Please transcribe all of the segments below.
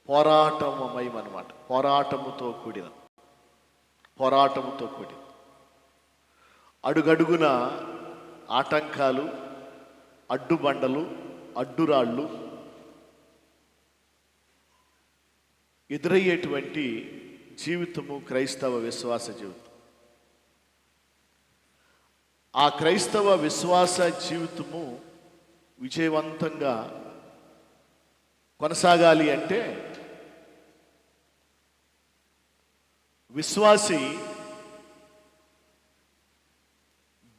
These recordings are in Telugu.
పోరాటమయం అన్నమాట. పోరాటముతో కూడిన అడుగడుగున ఆటంకాలు, అడ్డుబండలు, అడ్డురాళ్ళు ఎదురయ్యేటువంటి జీవితము క్రైస్తవ విశ్వాస జీవితం. ఆ క్రైస్తవ విశ్వాస జీవితము విజయవంతంగా కొనసాగాలి అంటే విశ్వాసి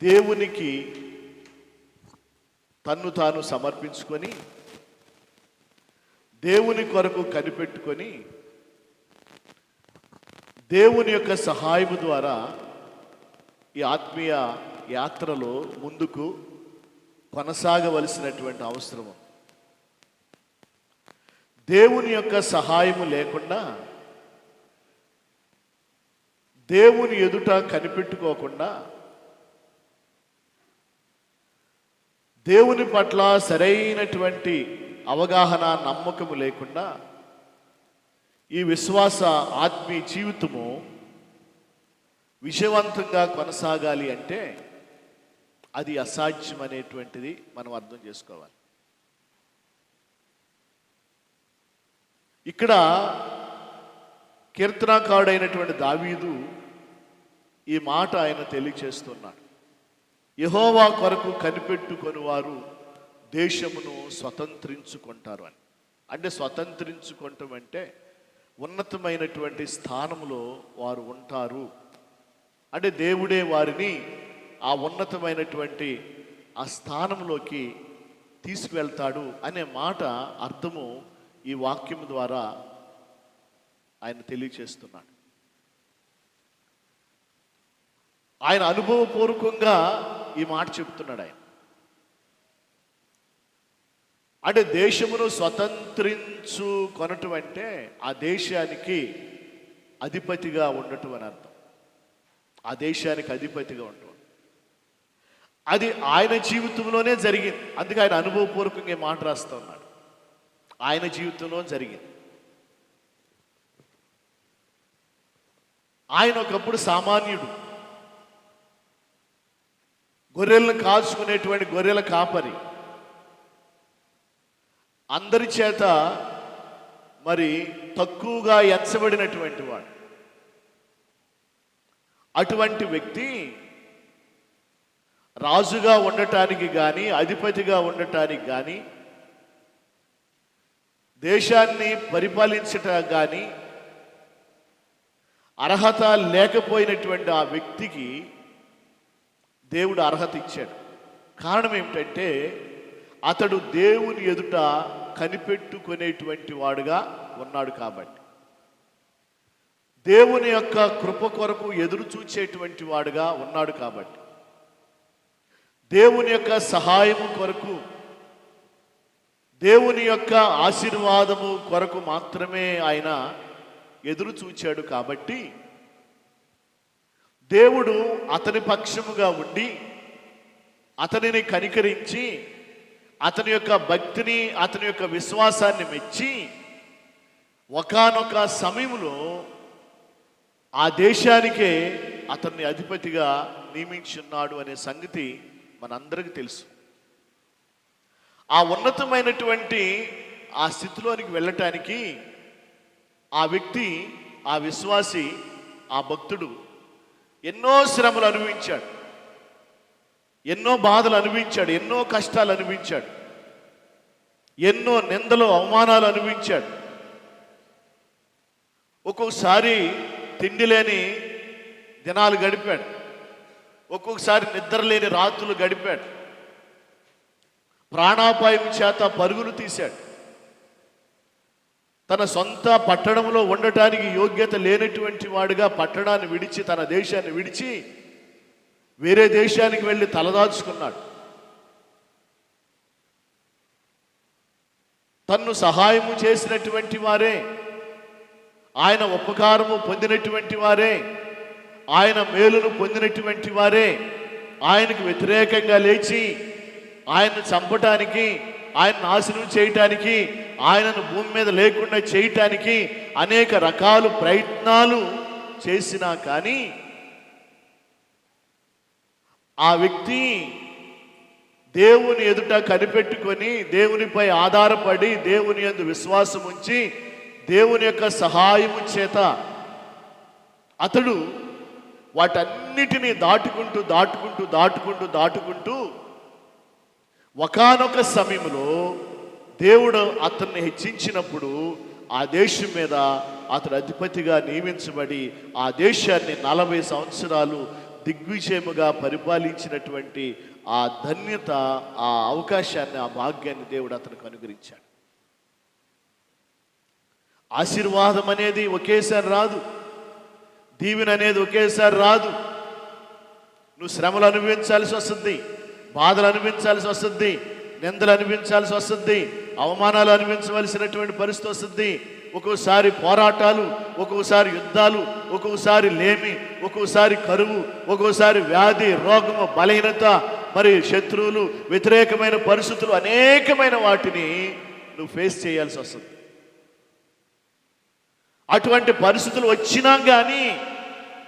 దేవునికి తన్ను తాను సమర్పించుకొని దేవుని కొరకు కనిపెట్టుకొని దేవుని యొక్క సహాయము ద్వారా ఈ ఆత్మీయ యాత్రలో ముందుకు కొనసాగవలసినటువంటి అవసరము. దేవుని యొక్క సహాయము లేకుండా, దేవుని ఎదుట కనిపెట్టుకోకుండా, దేవుని పట్ల సరైనటువంటి అవగాహన, నమ్మకము లేకుండా ఈ విశ్వాస ఆత్మీయ జీవితము విజయవంతంగా కొనసాగాలి అంటే అది అసాధ్యమనేటువంటిది మనం అర్థం చేసుకోవాలి. ఇక్కడ కీర్తనాకారుడైనటువంటి దావీదు ఈ మాట ఆయన తెలియచేస్తున్నాడు. యెహోవా కొరకు కనిపెట్టుకొని వారు దేశమును స్వతంత్రించుకుంటారు అని. అంటే స్వతంత్రించుకుంటాం అంటే ఉన్నతమైనటువంటి స్థానంలో వారు ఉంటారు. అంటే దేవుడే వారిని ఆ ఉన్నతమైనటువంటి ఆ స్థానంలోకి తీసుకువెళ్తాడు అనే మాట అర్థము ఈ వాక్యం ద్వారా ఆయన తెలియచేస్తున్నాడు. ఆయన అనుభవపూర్వకంగా ఈ మాట చెప్తున్నాడు. ఆయన అంటే దేశమును స్వతంత్రించుకొనటం అంటే ఆ దేశానికి అధిపతిగా ఉండటం అని అర్థం. ఆ దేశానికి అధిపతిగా ఉండటం అది ఆయన జీవితంలోనే జరిగింది. అందుకే ఆయన అనుభవపూర్వకంగా మాట రాస్తూ ఉన్నాడు. ఆయన జీవితంలో జరిగింది. ఆయన ఒకప్పుడు సామాన్యుడు, గొర్రెలను కాచుకునేటువంటి గొర్రెల కాపరి, అందరి చేత మరి తక్కువగా ఎంచబడినటువంటి వాడు. అటువంటి వ్యక్తి రాజుగా ఉండటానికి కానీ, అధిపతిగా ఉండటానికి కానీ, దేశాన్ని పరిపాలించటానికి కానీ అర్హత లేకపోయినటువంటి ఆ వ్యక్తికి దేవుడు అర్హత ఇచ్చాడు. కారణం ఏమిటంటే అతడు దేవుని ఎదుట కనిపెట్టుకునేటువంటి వాడుగా ఉన్నాడు కాబట్టి, దేవుని యొక్క కృప కొరకు ఎదురు చూచేటువంటి వాడుగా ఉన్నాడు కాబట్టి, దేవుని యొక్క సహాయము కొరకు, దేవుని యొక్క ఆశీర్వాదము కొరకు మాత్రమే ఆయన ఎదురు చూచాడు కాబట్టి దేవుడు అతని పక్షముగా ఉండి అతనిని కనికరించి అతని యొక్క భక్తిని, అతని యొక్క విశ్వాసాన్ని మెచ్చి ఒకానొక సమయంలో ఆ దేశానికే అతన్ని అధిపతిగా నియమించున్నాడు అనే సంగతి మనందరికీ తెలుసు. ఆ ఉన్నతమైనటువంటి ఆ స్థితిలోనికి వెళ్ళటానికి ఆ వ్యక్తి, ఆ విశ్వాసి, ఆ భక్తుడు ఎన్నో శ్రమలు అనుభవించాడు, ఎన్నో బాధలు అనుభవించాడు, ఎన్నో కష్టాలు అనుభవించాడు, ఎన్నో నిందలు, అవమానాలు అనుభవించాడు. ఒక్కొక్కసారి తిండి లేని దినాలు గడిపాడు, ఒక్కొక్కసారి నిద్ర లేని రాత్రులు గడిపాడు, ప్రాణాపాయం చేత పరుగులు తీశాడు. తన సొంత పట్టణంలో ఉండటానికి యోగ్యత లేనటువంటి వాడుగా పట్టణాన్ని విడిచి, తన దేశాన్ని విడిచి వేరే దేశానికి వెళ్ళి తలదాచుకున్నాడు. తన్ను సహాయము చేసినటువంటి వారే, ఆయన ఉపకారము పొందినటువంటి వారే, ఆయన మేలును పొందినటువంటి వారే ఆయనకు వ్యతిరేకంగా లేచి ఆయన్ను చంపటానికి, ఆయన నాశనం చేయటానికి, ఆయనను భూమి మీద లేకుండా చేయటానికి అనేక రకాల ప్రయత్నాలు చేసినా కానీ ఆ వ్యక్తి దేవుని ఎదుట కనిపెట్టుకొని, దేవునిపై ఆధారపడి, దేవుని యందు విశ్వాసం ఉంచి, దేవుని యొక్క సహాయము చేత అతడు వాటన్నిటినీ దాటుకుంటూ ఒకానొక సమయంలో దేవుడు అతన్ని హెచ్చించినప్పుడు ఆ దేశం మీద అతడు అధిపతిగా నియమించబడి ఆ దేశాన్ని 40 సంవత్సరాలు దిగ్విజయముగా పరిపాలించినటువంటి ఆ ధన్యత, ఆ అవకాశాన్ని, ఆ భాగ్యాన్ని దేవుడు అతనికి అనుగ్రహించాడు. ఆశీర్వాదం అనేది ఒకేసారి రాదు, దీవెన అనేది ఒకేసారి రాదు. నువ్వు శ్రమలు అనుభవించాల్సి వస్తుంది, బాధలు అనుభవించాల్సి వస్తుంది, నిందలు అనుభవించాల్సి వస్తుంది, అవమానాలు అనుభవించవలసినటువంటి పరిస్థితి వస్తుంది. ఒక్కోసారి పోరాటాలు, ఒక్కోసారి యుద్ధాలు, ఒక్కోసారి లేమి, ఒక్కోసారి కరువు, ఒక్కోసారి వ్యాధి, రోగము, బలహీనత, మరి శత్రువులు, వ్యతిరేకమైన పరిస్థితులు, అనేకమైన వాటిని నువ్వు ఫేస్ చేయాల్సి వస్తుంది. అటువంటి పరిస్థితులు వచ్చినా కానీ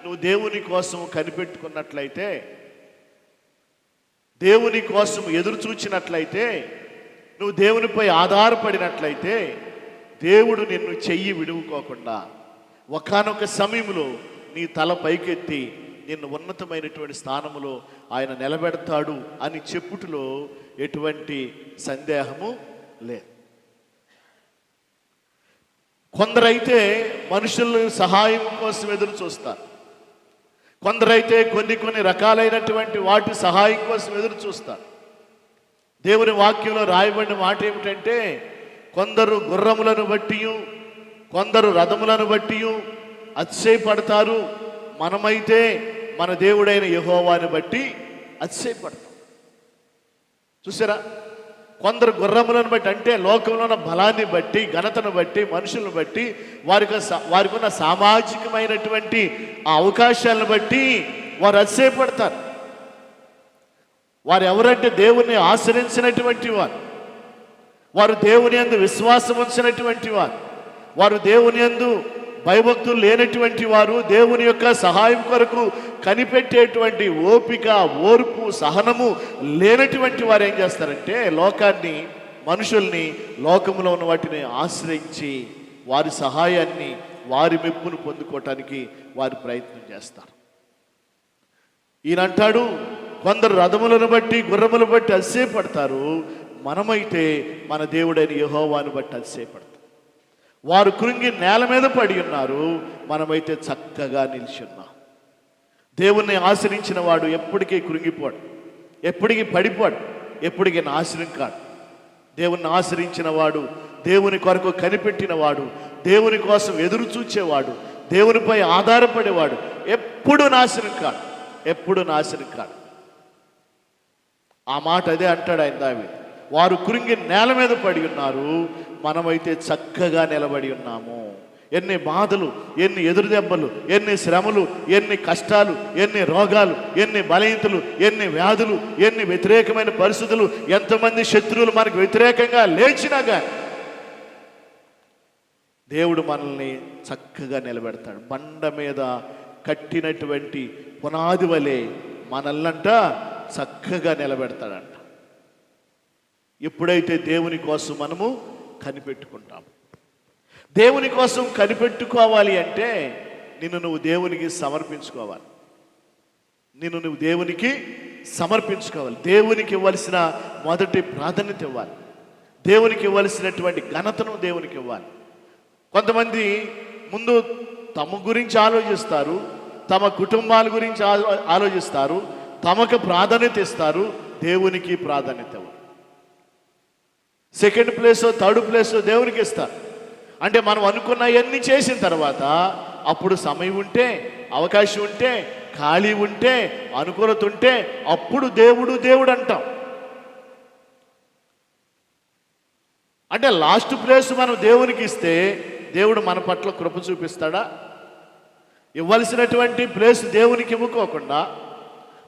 నువ్వు దేవుని కోసం కనిపెట్టుకున్నట్లయితే, దేవుని కోసం ఎదురు చూచినట్లయితే, నువ్వు దేవునిపై ఆధారపడినట్లయితే, దేవుడు నిన్ను చెయ్యి విడువుకోకుండా ఒకానొక సమయంలో నీ తల పైకెత్తి నిన్ను ఉన్నతమైనటువంటి స్థానములో ఆయన నిలబెడతాడు అని చెప్పుటలో ఎటువంటి సందేహము లేదు. కొందరైతే మనుషుల సహాయం కోసం ఎదురు చూస్తారు, కొందరైతే కొన్ని రకాలైనటువంటి వాటి సహాయం కోసం ఎదురు చూస్తారు. దేవుని వాక్యంలో రాయబడిన మాట ఏమిటంటే, కొందరు గుర్రములను బట్టి, కొందరు రథములను బట్టి అతిశయపడతారు, మనమైతే మన దేవుడైన యెహోవాని బట్టి అతిశయపడతాం. చూసారా, కొందరు గుర్రములను బట్టి అంటే లోకంలో ఉన్న బలాన్ని బట్టి, ఘనతను బట్టి, మనుషులను బట్టి, వారికి ఉన్న సామాజికమైనటువంటి ఆ అవకాశాలను బట్టి వారు అతిశయపడతారు. వారు ఎవరంటే దేవుణ్ణి ఆశ్రయించినటువంటి వారు, వారు దేవుని యందు విశ్వాసం ఉంచినటువంటి వారు, వారు దేవుని యందు భయభక్తులు లేనటువంటి వారు, దేవుని యొక్క సహాయం కొరకు కనిపెట్టేటువంటి ఓపిక, ఓర్పు, సహనము లేనటువంటి వారు ఏం చేస్తారంటే లోకాన్ని, మనుషుల్ని, లోకంలో ఉన్న వాటిని ఆశ్రయించి వారి సహాయాన్ని, వారి మెప్పును పొందుకోవటానికి వారి ప్రయత్నం చేస్తారు. ఈయనంటాడు, కొందరు రథములను బట్టి, గుర్రములను బట్టి అతిశయపడతారు, మనమైతే మన దేవుడైన యెహోవాను బట్టి అతిశయపడతాం. వారు కృంగి నేల మీద పడి ఉన్నారు, మనమైతే చక్కగా నిలిచి ఉన్నాం. దేవుణ్ణి ఆశ్రయించిన వాడు ఎప్పటికీ కృంగిపోడు, ఎప్పటికీ పడిపోడు, ఎప్పటికీ నాశనం కాడు. దేవుణ్ణి ఆశ్రయించిన వాడు, దేవుని కొరకు కనిపెట్టిన వాడు, దేవుని కోసం ఎదురు చూచేవాడు, దేవునిపై ఆధారపడేవాడు ఎప్పుడు నాశనం కాడు, ఎప్పుడు నాశనం కాడు. ఆ మాట అదే అంటాడు ఆయన దావీదు. వారు కృంగి నేల మీద పడి ఉన్నారు, మనమైతే చక్కగా నిలబడి ఉన్నాము. ఎన్ని బాధలు, ఎన్ని ఎదురు దెబ్బలు, ఎన్ని శ్రమలు, ఎన్ని కష్టాలు, ఎన్ని రోగాలు, ఎన్ని బలహీనతలు, ఎన్ని వ్యాధులు, ఎన్ని వ్యతిరేకమైన పరిస్థితులు, ఎంతమంది శత్రువులు మనకు వ్యతిరేకంగా లేచినా కానీ దేవుడు మనల్ని చక్కగా నిలబెడతాడు. బండ మీద కట్టినటువంటి పునాది వలె మనల్నంట చక్కగా నిలబెడతాడంట. ఎప్పుడైతే దేవుని కోసం మనము కనిపెట్టుకుంటాం. దేవుని కోసం కనిపెట్టుకోవాలి అంటే నిన్ను నువ్వు దేవునికి సమర్పించుకోవాలి, నిన్ను నువ్వు దేవునికి సమర్పించుకోవాలి. దేవునికి ఇవ్వాల్సిన మొదటి ప్రాధాన్యత ఇవ్వాలి, దేవునికి ఇవ్వాల్సినటువంటి ఘనతను దేవునికి ఇవ్వాలి. కొంతమంది ముందు తమ గురించి ఆలోచిస్తారు, తమ కుటుంబాల గురించి ఆలోచిస్తారు, తమకు ప్రాధాన్యత ఇస్తారు, దేవునికి ప్రాధాన్యత ఇవ్వరు. సెకండ్ ప్లేస్, థర్డ్ ప్లేస్ దేవునికి ఇస్తారు. అంటే మనం అనుకున్నవన్నీ చేసిన తర్వాత అప్పుడు సమయం ఉంటే, అవకాశం ఉంటే, ఖాళీ ఉంటే, అనుకూలత ఉంటే అప్పుడు దేవుడు అంటాం. అంటే లాస్ట్ ప్లేస్ మనం దేవునికి ఇస్తే దేవుడు మన పట్ల కృప చూపిస్తాడా? ఇవ్వాల్సినటువంటి ప్లేస్ దేవునికి ఇవ్వకోకుండా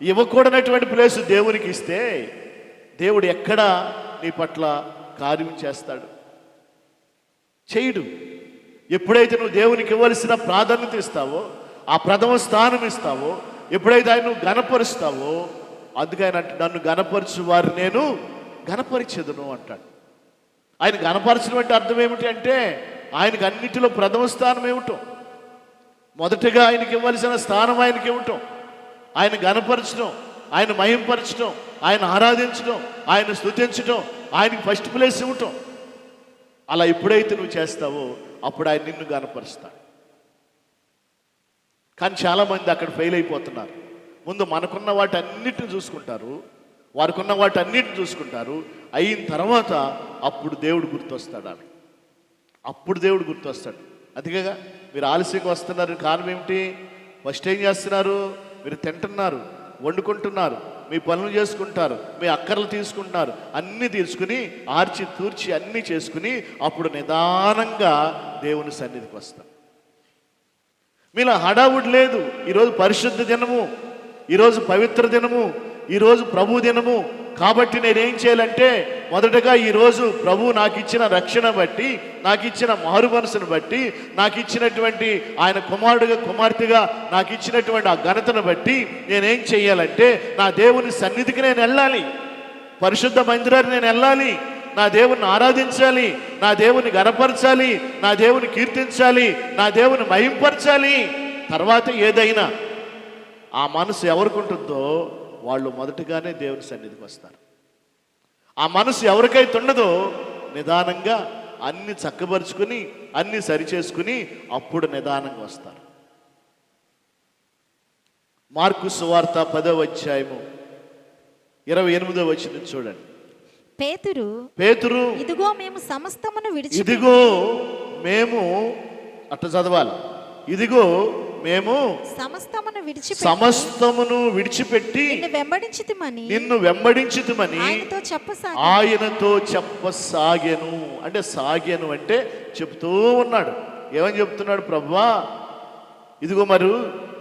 ఇవ్వకూడనటువంటి ప్లేస్ దేవునికి ఇస్తే దేవుడు ఎక్కడ నీ పట్ల కార్యం చేస్తాడు? చేయడు. ఎప్పుడైతే నువ్వు దేవునికి ఇవ్వాల్సిన ప్రాధాన్యత ఇస్తావో, ఆ ప్రథమ స్థానం ఇస్తావో, ఎప్పుడైతే ఆయన నువ్వు గణపరుస్తావో, అందుకే ఆయన అంటే నన్ను గణపరచు వారు నేను గణపరిచెదను అంటాడు. ఆయన గణపరచడం అంటే అర్థం ఏమిటి అంటే ఆయనకు అన్నిటిలో ప్రథమ స్థానం ఏమిటో, మొదటగా ఆయనకి ఇవ్వాల్సిన స్థానం ఆయనకి ఇవ్వటం, ఆయన గణపరచడం, ఆయన మహింపరచడం, ఆయన ఆరాధించడం, ఆయన స్తుతించడం, ఆయనకి ఫస్ట్ ప్లేస్ ఇవ్వటం. అలా ఎప్పుడైతే నువ్వు చేస్తావో అప్పుడు ఆయన నిన్ను గణపరుస్తాడు. కానీ చాలామంది అక్కడ ఫెయిల్ అయిపోతున్నారు. ముందు మనకున్న వాటి అన్నిటిని చూసుకుంటారు, వారికి ఉన్న వాటి అన్నిటిని చూసుకుంటారు. అయిన తర్వాత అప్పుడు దేవుడు గుర్తొస్తాడు. ఆమె అప్పుడు దేవుడు గుర్తొస్తాడు. అందుకేగా మీరు ఆలస్యంగా వస్తున్నారు. కారణం ఏమిటి? ఫస్ట్ ఏం చేస్తున్నారు? మీరు తింటున్నారు, వండుకుంటున్నారు, మీ పనులు చేసుకుంటారు, మీ అక్కర్లు తీసుకుంటున్నారు, అన్నీ తీసుకుని ఆర్చి తూర్చి అన్నీ చేసుకుని అప్పుడు నిదానంగా దేవుని సన్నిధికి వస్తారు. మీలో హడావుడి లేదు. ఈరోజు పరిశుద్ధ దినము, ఈరోజు పవిత్ర దినము, ఈరోజు ప్రభు దినము. కాబట్టి నేనేం చేయాలంటే మొదటగా ఈరోజు ప్రభు నాకు ఇచ్చిన రక్షణ బట్టి, నాకు ఇచ్చిన మారు మనసును బట్టి, నాకు ఇచ్చినటువంటి ఆయన కుమారుడుగా కుమార్తెగా నాకు ఇచ్చినటువంటి ఆ ఘనతను బట్టి నేనేం చేయాలంటే నా దేవుని సన్నిధికి నేను వెళ్ళాలి, పరిశుద్ధ మందిరాన్ని నేను వెళ్ళాలి, నా దేవుని ఆరాధించాలి, నా దేవుని గణపరచాలి, నా దేవుని కీర్తించాలి, నా దేవుని మహింపరచాలి. తర్వాత ఏదైనా ఆ మనసు ఎవరికి ఉంటుందో వాళ్ళు మొదటగానే దేవుని సన్నిధికి వస్తారు. ఆ మనసు ఎవరికైతే ఉండదో నిదానంగా అన్ని చక్కబరుచుకుని అన్ని సరిచేసుకుని అప్పుడు నిదానంగా వస్తారు. మార్కు సువార్త 10వ అధ్యాయము 28వ వచనం చూడండి. పేతురు ఇదిగో మేము సమస్తమును విడిచి, ఇదిగో మేము అట్ట చదవాలి, ఇదిగో మేము సమస్తమును విడిచిపెట్టి నిన్ను వెంబడించితిమని ఆయనతో చెప్పసాగెను. అంటే సాగెను అంటే చెప్తూ ఉన్నాడు. ఏమని చెప్తున్నాడు? ప్రభువా, ఇదిగో మరి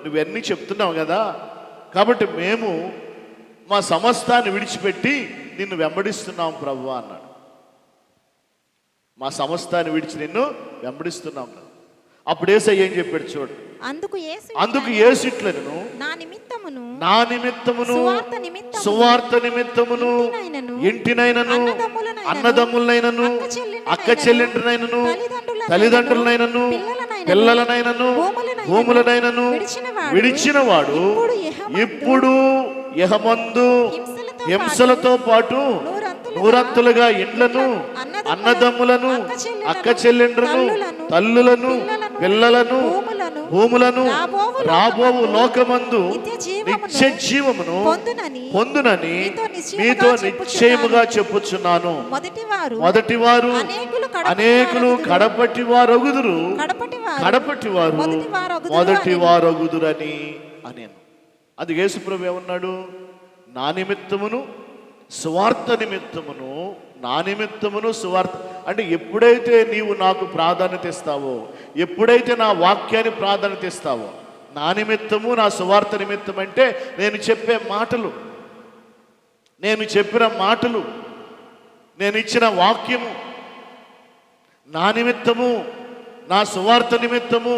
నువ్వన్నీ చెప్తున్నావు కదా, కాబట్టి మేము మా సమస్తాన్ని విడిచిపెట్టి నిన్ను వెంబడిస్తున్నాం ప్రభువా అన్నాడు. మా సమస్తాన్ని విడిచి నిన్ను వెంబడిస్తున్నాం కదా. అప్పుడు యేసయ్య ఏం చెప్పాడు చూడు. అందుకు యేసు ఇట్లనెను, నా నిమిత్తమును సువార్త నిమిత్తమును ఇంటినైనను అన్నదమ్ములనైనను అక్క చెల్లెండ్రునైనను తల్లిదండ్రులనైనను పిల్లలనైనను భూములనైనను విడిచిన వాడు ఇప్పుడు యెహమందు హింసలతో పాటు నూరంతులుగా ఇండ్లను అన్నదమ్ములను అక్క చెల్లెండ్రును తల్లులను పిల్లలను భూములను రాబోవు లోకమందు నిత్య జీవమును పొందునని మీతో నిశ్చయముగా చెప్పుచున్నాను. మొదటివారు అనేకులు కడపటి వారొగుదురు, కడపటి వారు మొదటి వారొగుదురని అనేను. అది యేసుప్రభు ఏమన్నాడు? నా నిమిత్తమును సువార్త నిమిత్తమును, నా నిమిత్తమును సువార్త అంటే ఎప్పుడైతే నీవు నాకు ప్రాధాన్యత ఇస్తావో, ఎప్పుడైతే నా వాక్యాన్ని ప్రాధాన్యత ఇస్తావో, నా నిమిత్తము నా సువార్త నిమిత్తం అంటే నేను చెప్పే మాటలు, నేను చెప్పిన మాటలు, నేను ఇచ్చిన వాక్యము, నా నిమిత్తము నా సువార్త నిమిత్తము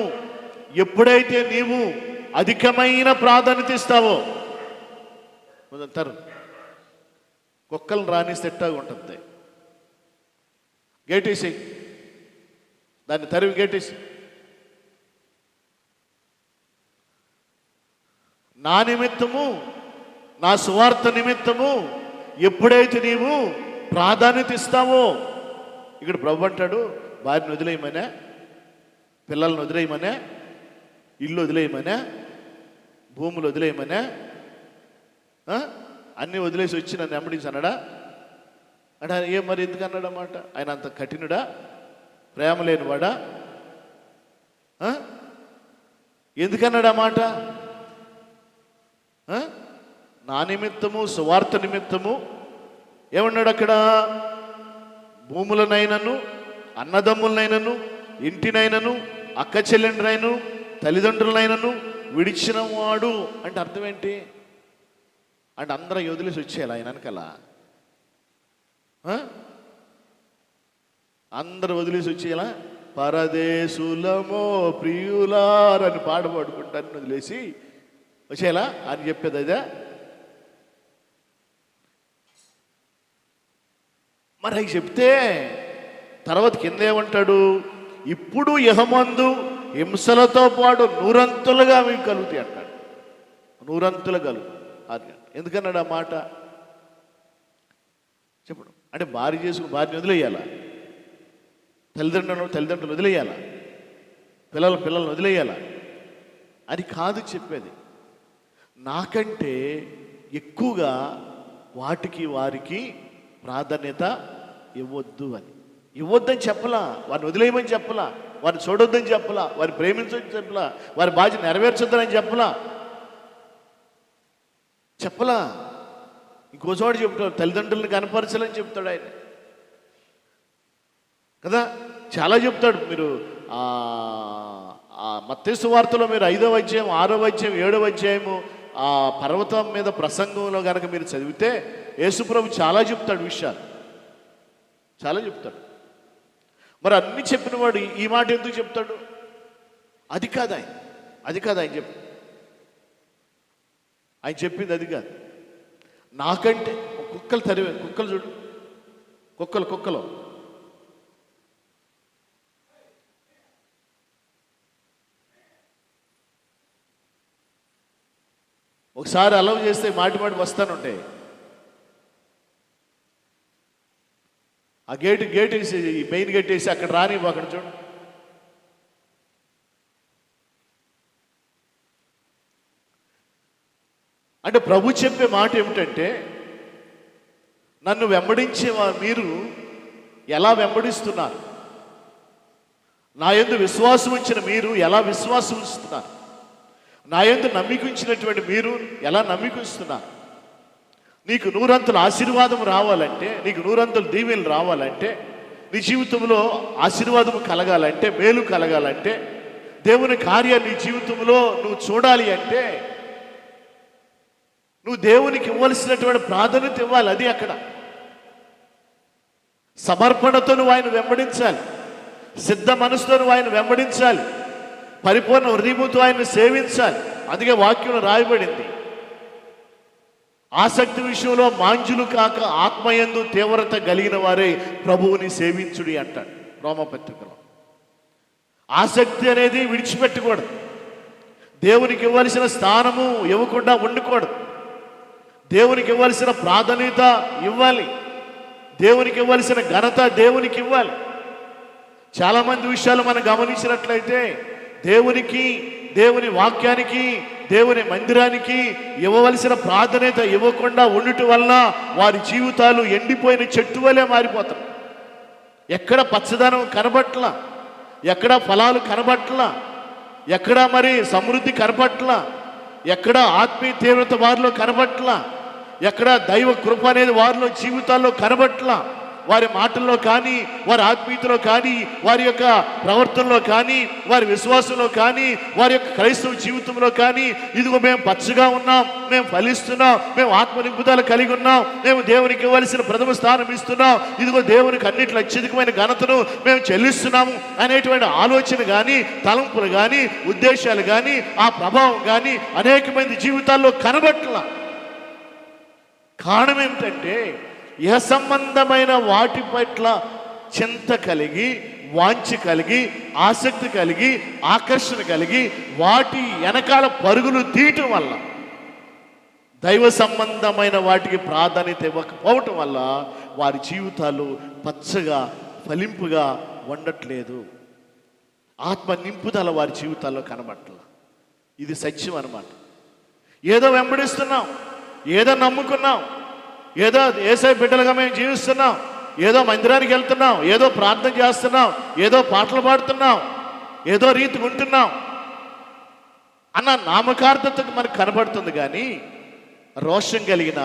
ఎప్పుడైతే నీవు అధికమైన ప్రాధాన్యత ఇస్తావో, కుక్కలను రానిస్తే ఎట్టాగా ఉంటుంది. గేటేసి దాన్ని తరివి గేటేసి. నా నిమిత్తము నా సువార్త నిమిత్తము ఎప్పుడైతే నీవు ప్రాధాన్యత ఇస్తావో, ఇక్కడ ప్రభు అంటాడు భార్యను వదిలేయమనే, పిల్లలను వదిలేయమనే, ఇల్లు వదిలేయమనే, భూములు వదిలేయమనే, అన్నీ వదిలేసి వచ్చి నన్ను వెంబడించన్నాడా అంటే ఏం మరి ఎందుకు అన్నాడు అన్నమాట? ఆయన అంత కఠినుడా, ప్రేమ లేనివాడా? ఎందుకన్నాడు అన్నమాట? నా నిమిత్తము సువార్త నిమిత్తము ఏమన్నాడు అక్కడ? భూములనైనను అన్నదమ్ములనైనను ఇంటినైనను అక్క చెల్లెండ్రైనను తల్లిదండ్రులనైనను విడిచిన వాడు అంటే అర్థం ఏంటి? అంటే అందరూ వదిలేసి వచ్చేయాలి ఆయన వెనకాల. అందరు వదిలేసి వచ్చేలా పరదేశులమో ప్రియులారని పాట పాడుకుంటాను వదిలేసి వచ్చేలా అని చెప్పేది అదే. మరి అవి చెప్తే తర్వాత కింద ఏమంటాడు, ఇప్పుడు యెహోమందు హింసలతో పాటు నూరంతులుగా మీకు కలుగుతాయి అంటాడు. నూరంతులు కలుగు అది ఎందుకన్నాడు ఆ మాట చెప్పడు. అంటే భార్య చేసుకుని భార్యని వదిలేయాలా, తల్లిదండ్రులు వదిలేయాలా, పిల్లలను వదిలేయాలా, అది కాదు చెప్పేది. నాకంటే ఎక్కువగా వారికి ప్రాధాన్యత ఇవ్వద్దని చెప్పలా, వారిని వదిలేయమని చెప్పలా, వారిని చూడొద్దని చెప్పలా, వారిని ప్రేమించొద్దని చెప్పలా, వారి బాధ్యత నెరవేర్చొద్దని చెప్పలా. ఇంకో చోట చెప్తాడు తల్లిదండ్రులను కనపరచాలని చెప్తాడు ఆయన కదా. చాలా చెప్తాడు. మీరు మత్తయి సువార్తలో మీరు 5వ అధ్యాయం 6వ అధ్యాయం 7వ అధ్యాయము ఆ పర్వతం మీద ప్రసంగంలో కనుక మీరు చదివితే యేసుప్రభు చాలా చెప్తాడు, విషయాలు చాలా చెప్తాడు. మరి అన్ని చెప్పిన వాడు ఈ మాట ఎందుకు చెప్తాడు? అది కాదు ఆయన చెప్పింది అది కాదు. నాకంటే కుక్కలు చూడు, కుక్కలు ఒకసారి అలౌ చేస్తే మాటి వస్తానుంటాయి. ఆ గేట్ వేసి, ఈ మెయిన్ గేట్ వేసి అక్కడ రాని అక్కడ చూడు. అంటే ప్రభు చెప్పే మాట ఏమిటంటే, నన్ను వెంబడించే మీరు ఎలా వెంబడిస్తున్నారు, నా యందు విశ్వాసం ఉంచిన మీరు ఎలా విశ్వాసం ఉంచుతున్నారు, నా యందు నమ్మిక ఉంచినటువంటి మీరు ఎలా నమ్మిక ఉంచుతున్నారు. నీకు నూరంతుల ఆశీర్వాదం రావాలంటే, నీకు నూరంతుల దీవెనలు రావాలంటే, నీ జీవితంలో ఆశీర్వాదం కలగాలంటే, మేలు కలగాలంటే, దేవుని కార్యాలు నీ జీవితంలో నువ్వు చూడాలి అంటే నువ్వు దేవునికి ఇవ్వాల్సినటువంటి ప్రాధాన్యత ఇవ్వాలి. అది అక్కడ సమర్పణతో నువ్వు ఆయన వెంబడించాలి, సిద్ధ మనసుతో నువ్వు ఆయన వెంబడించాలి, పరిపూర్ణ హృదయంతో ఆయన్ని సేవించాలి. అందుకే వాక్యంలో రాయబడింది, ఆసక్తి విషయంలో మాంజులు కాక ఆత్మయందు తీవ్రత కలిగిన వారే ప్రభువుని సేవించుడి అంటాడు రోమపత్రికలో. ఆసక్తి అనేది విడిచిపెట్టకూడదు. దేవునికి ఇవ్వాల్సిన స్థానము ఇవ్వకుండా ఉండకూడదు. దేవునికి ఇవ్వాల్సిన ప్రాధాన్యత ఇవ్వాలి, దేవునికి ఇవ్వాల్సిన ఘనత దేవునికి ఇవ్వాలి. చాలామంది విషయాలు మనం గమనించినట్లయితే దేవుని వాక్యానికి, దేవుని మందిరానికి ఇవ్వవలసిన ప్రాధాన్యత ఇవ్వకుండా ఉండటం వలన వారి జీవితాలు ఎండిపోయిన చెట్టు వలె మారిపోతారు. ఎక్కడ పచ్చదనం కనబట్లా, ఎక్కడ ఫలాలు కనబట్లా, ఎక్కడ మరి సమృద్ధి కనబట్లా, ఎక్కడ ఆత్మీయ తీవ్రత వారిలో కనబట్లా, ఎక్కడ దైవ కృప అనేది వారిలో జీవితాల్లో కనబట్లా. వారి మాటల్లో కానీ, వారి ఆత్మీయతలో కానీ, వారి యొక్క ప్రవర్తనలో కానీ, వారి విశ్వాసంలో కానీ, వారి యొక్క క్రైస్తవ జీవితంలో కానీ, ఇదిగో మేము పచ్చగా ఉన్నాం, మేము ఫలిస్తున్నాం, మేము ఆత్మ నింపుదల కలిగి ఉన్నాం, మేము దేవునికి ఇవ్వాల్సిన ప్రథమ స్థానం ఇస్తున్నాం, ఇదిగో దేవునికి అన్నింటిలో అత్యధికమైన ఘనతను మేము చెల్లిస్తున్నాము అనేటువంటి ఆలోచన కానీ, తలంపులు కానీ, ఉద్దేశాలు కానీ, ఆ ప్రభావం కానీ అనేక మంది జీవితాల్లో కనబట్ల. కారణం ఏమిటంటే ఇహ సంబంధమైన వాటి పట్ల చింత కలిగి, వాంఛ కలిగి, ఆసక్తి కలిగి, ఆకర్షణ కలిగి, వాటి వెనకాల పరుగులు తీయటం వల్ల, దైవ సంబంధమైన వాటికి ప్రాధాన్యత ఇవ్వకపోవటం వల్ల వారి జీవితాలు పచ్చగా ఫలింపుగా ఉండట్లేదు. ఆత్మ నింపుదల వారి జీవితాల్లో కనబట్ల. ఇది సత్యం అన్నమాట. ఏదో వెంబడిస్తున్నాం, ఏదో నమ్ముకున్నాం, ఏదో యేసయ్య బిడ్డలుగా మేము జీవిస్తున్నాం, ఏదో మందిరానికి వెళ్తున్నాం, ఏదో ప్రార్థన చేస్తున్నాం, ఏదో పాటలు పాడుతున్నాం, ఏదో రీతిగా ఉంటున్నాం అన్న నామకార్థతకు మనకు కనబడుతుంది. కానీ రోషం కలిగిన,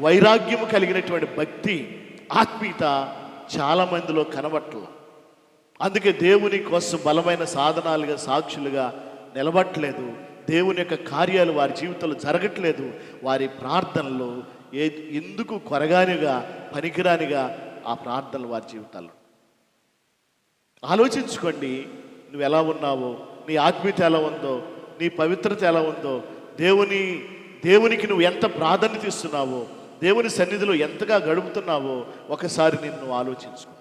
వైరాగ్యము కలిగినటువంటి భక్తి, ఆత్మీయత చాలా మందిలో కనబట్టలేదు. అందుకే దేవుని కోసం బలమైన సాధనాలుగా, సాక్షులుగా నిలబట్టలేదు. దేవుని యొక్క కార్యాలు వారి జీవితంలో జరగట్లేదు. వారి ప్రార్థనలు ఎందుకు కొరగానిగా, పనికిరానిగా ఆ ప్రార్థనలు వారి జీవితాల్లో. ఆలోచించుకోండి, నువ్వు ఎలా ఉన్నావో, నీ ఆత్మీయత ఎలా ఉందో, నీ పవిత్రత ఎలా ఉందో, దేవునికి నువ్వు ఎంత ప్రాధాన్యత ఇస్తున్నావో, దేవుని సన్నిధిలో ఎంతగా గడుపుతున్నావో ఒకసారి నిన్ను ఆలోచించుకో.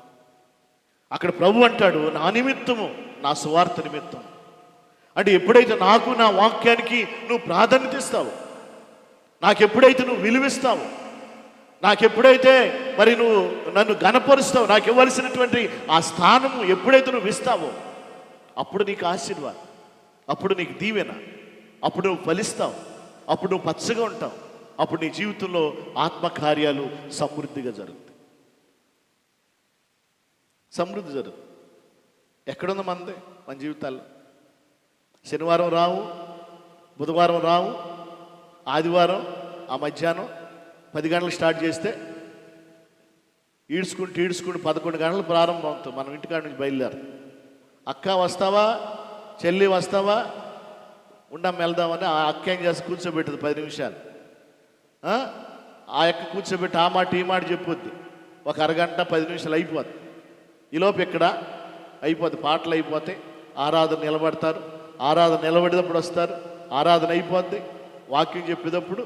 అక్కడ ప్రభు అంటాడు, నా నిమిత్తము, నా సువార్త నిమిత్తం. అంటే ఎప్పుడైతే నాకు, నా వాక్యానికి నువ్వు ప్రాధాన్యత ఇస్తావు, నాకెప్పుడైతే నువ్వు విలువిస్తావు, నాకెప్పుడైతే మరి నువ్వు నన్ను ఘనపరుస్తావు, నాకు ఇవ్వాల్సినటువంటి ఆ స్థానము ఎప్పుడైతే నువ్వు ఇస్తావో, అప్పుడు నీకు ఆశీర్వాదం, అప్పుడు నీకు దీవెన, అప్పుడు నువ్వు ఫలిస్తావు, అప్పుడు నువ్వు పచ్చగా ఉంటావు, అప్పుడు నీ జీవితంలో ఆత్మకార్యాలు సమృద్ధిగా జరుగుతాయి. సమృద్ధి జరుగుతుంది. ఎక్కడుంది మనది? మన జీవితాల్లో శనివారం రావు, బుధవారం రావు, ఆదివారం ఆ మధ్యాహ్నం 10 గంటలకు స్టార్ట్ చేస్తే ఈడ్చుకుంటూ 11 గంటలు ప్రారంభం అవుతుంది. మనం ఇంటికాడ నుంచి బయలుదేరు. అక్క వస్తావా, చెల్లి వస్తావా, ఉండమ్మ వెళ్దామని ఆ అక్క ఏం చేస్తే కూర్చోబెట్టుది 10 నిమిషాలు. ఆ అక్క కూర్చోబెట్టి ఆ మాట ఈ మాట చెప్పుద్ది. ఒక అరగంట 10 నిమిషాలు అయిపోద్ది. ఈలోపు ఇక్కడ అయిపోద్ది, పాటలు అయిపోతాయి, ఆరాధన నిలబడతారు, ఆరాధన నిలబడేటప్పుడు వస్తారు, ఆరాధన అయిపోద్ది, వాక్యం చెప్పేటప్పుడు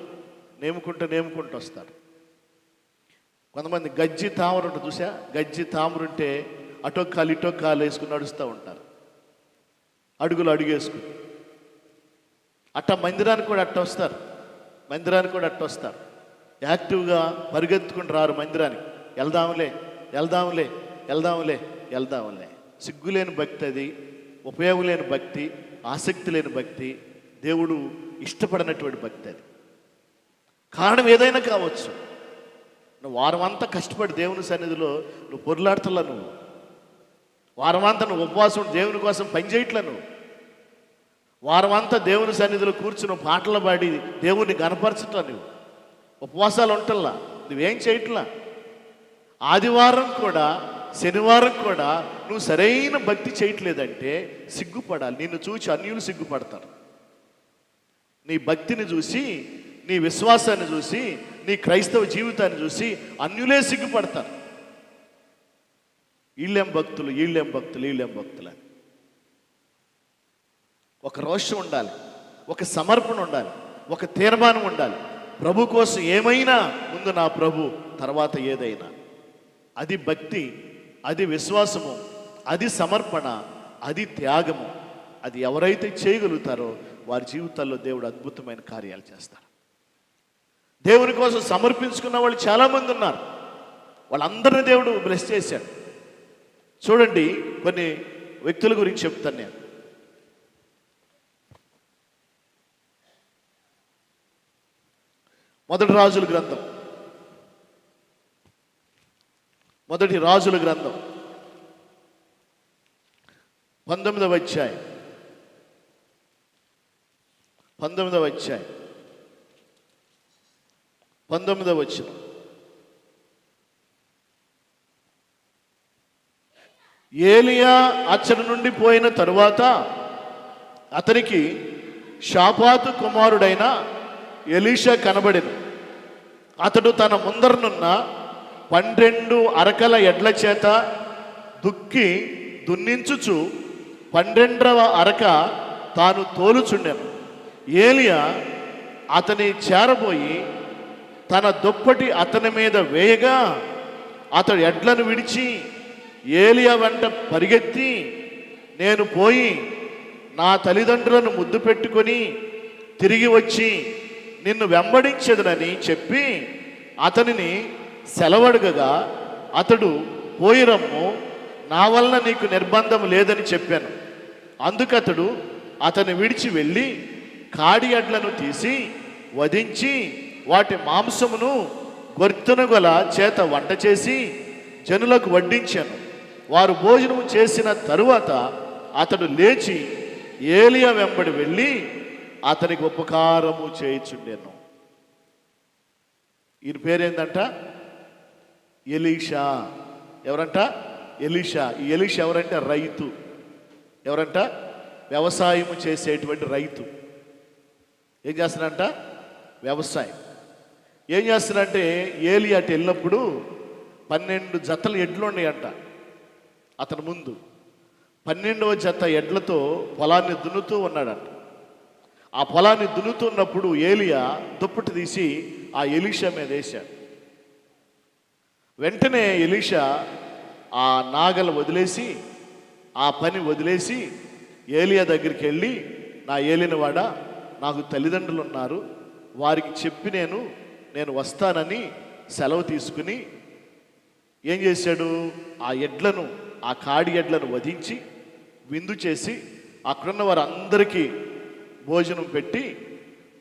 నేముకుంటూ వస్తారు. కొంతమంది గజ్జి తామర ఉంటుంది చూసా, గజ్జి తామరుంటే అటొక్కాలు ఇటొక్కాలు వేసుకుని నడుస్తూ ఉంటారు, అడుగులు అడుగేసుకుని. అట్ట మందిరానికి కూడా అట్ట వస్తారు, యాక్టివ్గా పరిగెత్తుకుని రారు మందిరానికి. వెళ్దాంలే. సిగ్గులేని భక్తి అది, ఉపయోగం లేని భక్తి, ఆసక్తి లేని భక్తి, దేవుడు ఇష్టపడినటువంటి భక్తి అది. కారణం ఏదైనా కావచ్చు. నువ్వు వారం అంతా కష్టపడి దేవుని సన్నిధిలో నువ్వు పొర్లాడుతున్నా, నువ్వు వారం అంతా నువ్వు ఉపవాసం దేవుని కోసం పనిచేయట్లా, నువ్వు వారం అంతా దేవుని సన్నిధిలో కూర్చుని పాటలు పాడి దేవుణ్ణి గనపరచట్లా, నువ్వు ఉపవాసాలు ఉంటల్లా, నువ్వేం చేయట్లా. ఆదివారం కూడా శనివారం కూడా నువ్వు సరైన భక్తి చేయట్లేదంటే సిగ్గుపడాలి. నిన్ను చూసి అన్యులు సిగ్గుపడతారు. నీ భక్తిని చూసి, నీ విశ్వాసాన్ని చూసి, నీ క్రైస్తవ జీవితాన్ని చూసి అన్యులే సిగ్గుపడతారు. వీళ్ళేం భక్తులు. ఒక రోషం ఉండాలి, ఒక సమర్పణ ఉండాలి, ఒక తీర్మానం ఉండాలి. ప్రభు కోసం ఏమైనా ముందు నా ప్రభు, తర్వాత ఏదైనా. అది భక్తి, అది విశ్వాసము, అది సమర్పణ, అది త్యాగము. అది ఎవరైతే చేయగలుగుతారో వారి జీవితాల్లో దేవుడు అద్భుతమైన కార్యాలు చేస్తారు. దేవుని కోసం సమర్పించుకున్న వాళ్ళు చాలామంది ఉన్నారు. వాళ్ళందరినీ దేవుడు బ్లెస్ చేశాడు. చూడండి, కొన్ని వ్యక్తుల గురించి చెప్తాను నేను. మొదటి రాజుల గ్రంథం 19వ అధ్యాయం 19వ వచనం. ఏలియా అచ్చటి నుండి పోయిన తరువాత అతనికి షాపాతు కుమారుడైన ఎలీషా కనబడెను. అతడు తన ముందరనున్న 12 అరకల ఎడ్ల చేత దున్నించుచు 12వ అరక తాను తోలుచుండెను. ఏలియా అతని చేరబోయి తన దుప్పటి అతని మీద వేయగా అతడు ఎడ్లను విడిచి ఏలియా వెంట పరిగెత్తి, నేను పోయి నా తల్లిదండ్రులను ముద్దు పెట్టుకొని తిరిగి వచ్చి నిన్ను వెంబడించెదనని చెప్పి అతనిని సెలవడుగగా, అతడు పోయి రమ్ము, నా వలన నీకు నిర్బంధం లేదని చెప్పాను. అందుకతడు అతను విడిచి వెళ్ళి కాడి ఎడ్లను తీసి వధించి వాటి మాంసమును గొర్తునగల చేత వంట చేసి జనులకు వడ్డించాను. వారు భోజనం చేసిన తరువాత అతడు లేచి ఏలియా వెంబడి వెళ్ళి అతనికి ఉపకారము చేయుచుండెను. ఈయన పేరేందంట? ఎలీషా. ఎవరంట? ఎలీషా. ఈ ఎలీషా ఎవరంటే రైతు. ఎవరంట? వ్యవసాయము చేసేటువంటి రైతు. ఏం చేస్తున్నాడంట? వ్యవసాయం. ఏం చేస్తున్నాడంటే, ఏలియా అటు వెళ్ళినప్పుడు 12 జతలు ఎడ్లు ఉన్నాయంట అతని ముందు. 12వ జత ఎడ్లతో పొలాన్ని దున్నుతూ ఉన్నాడంట. ఆ పొలాన్ని దున్నుతున్నప్పుడు ఏలియా దుప్పటి తీసి ఆ ఎలీషా మీద వేశాడు. వెంటనే ఎలీషా ఆ నాగలు వదిలేసి, ఆ పని వదిలేసి ఏలియా దగ్గరికి వెళ్ళి, నా ఏలినవాడా, నాకు తల్లిదండ్రులు ఉన్నారు, వారికి చెప్పి నేను వస్తానని సెలవు తీసుకుని ఏం చేశాడు, ఆ ఎడ్లను, ఆ కాడి ఎడ్లను వధించి విందు చేసి అక్కడున్న వారందరికీ భోజనం పెట్టి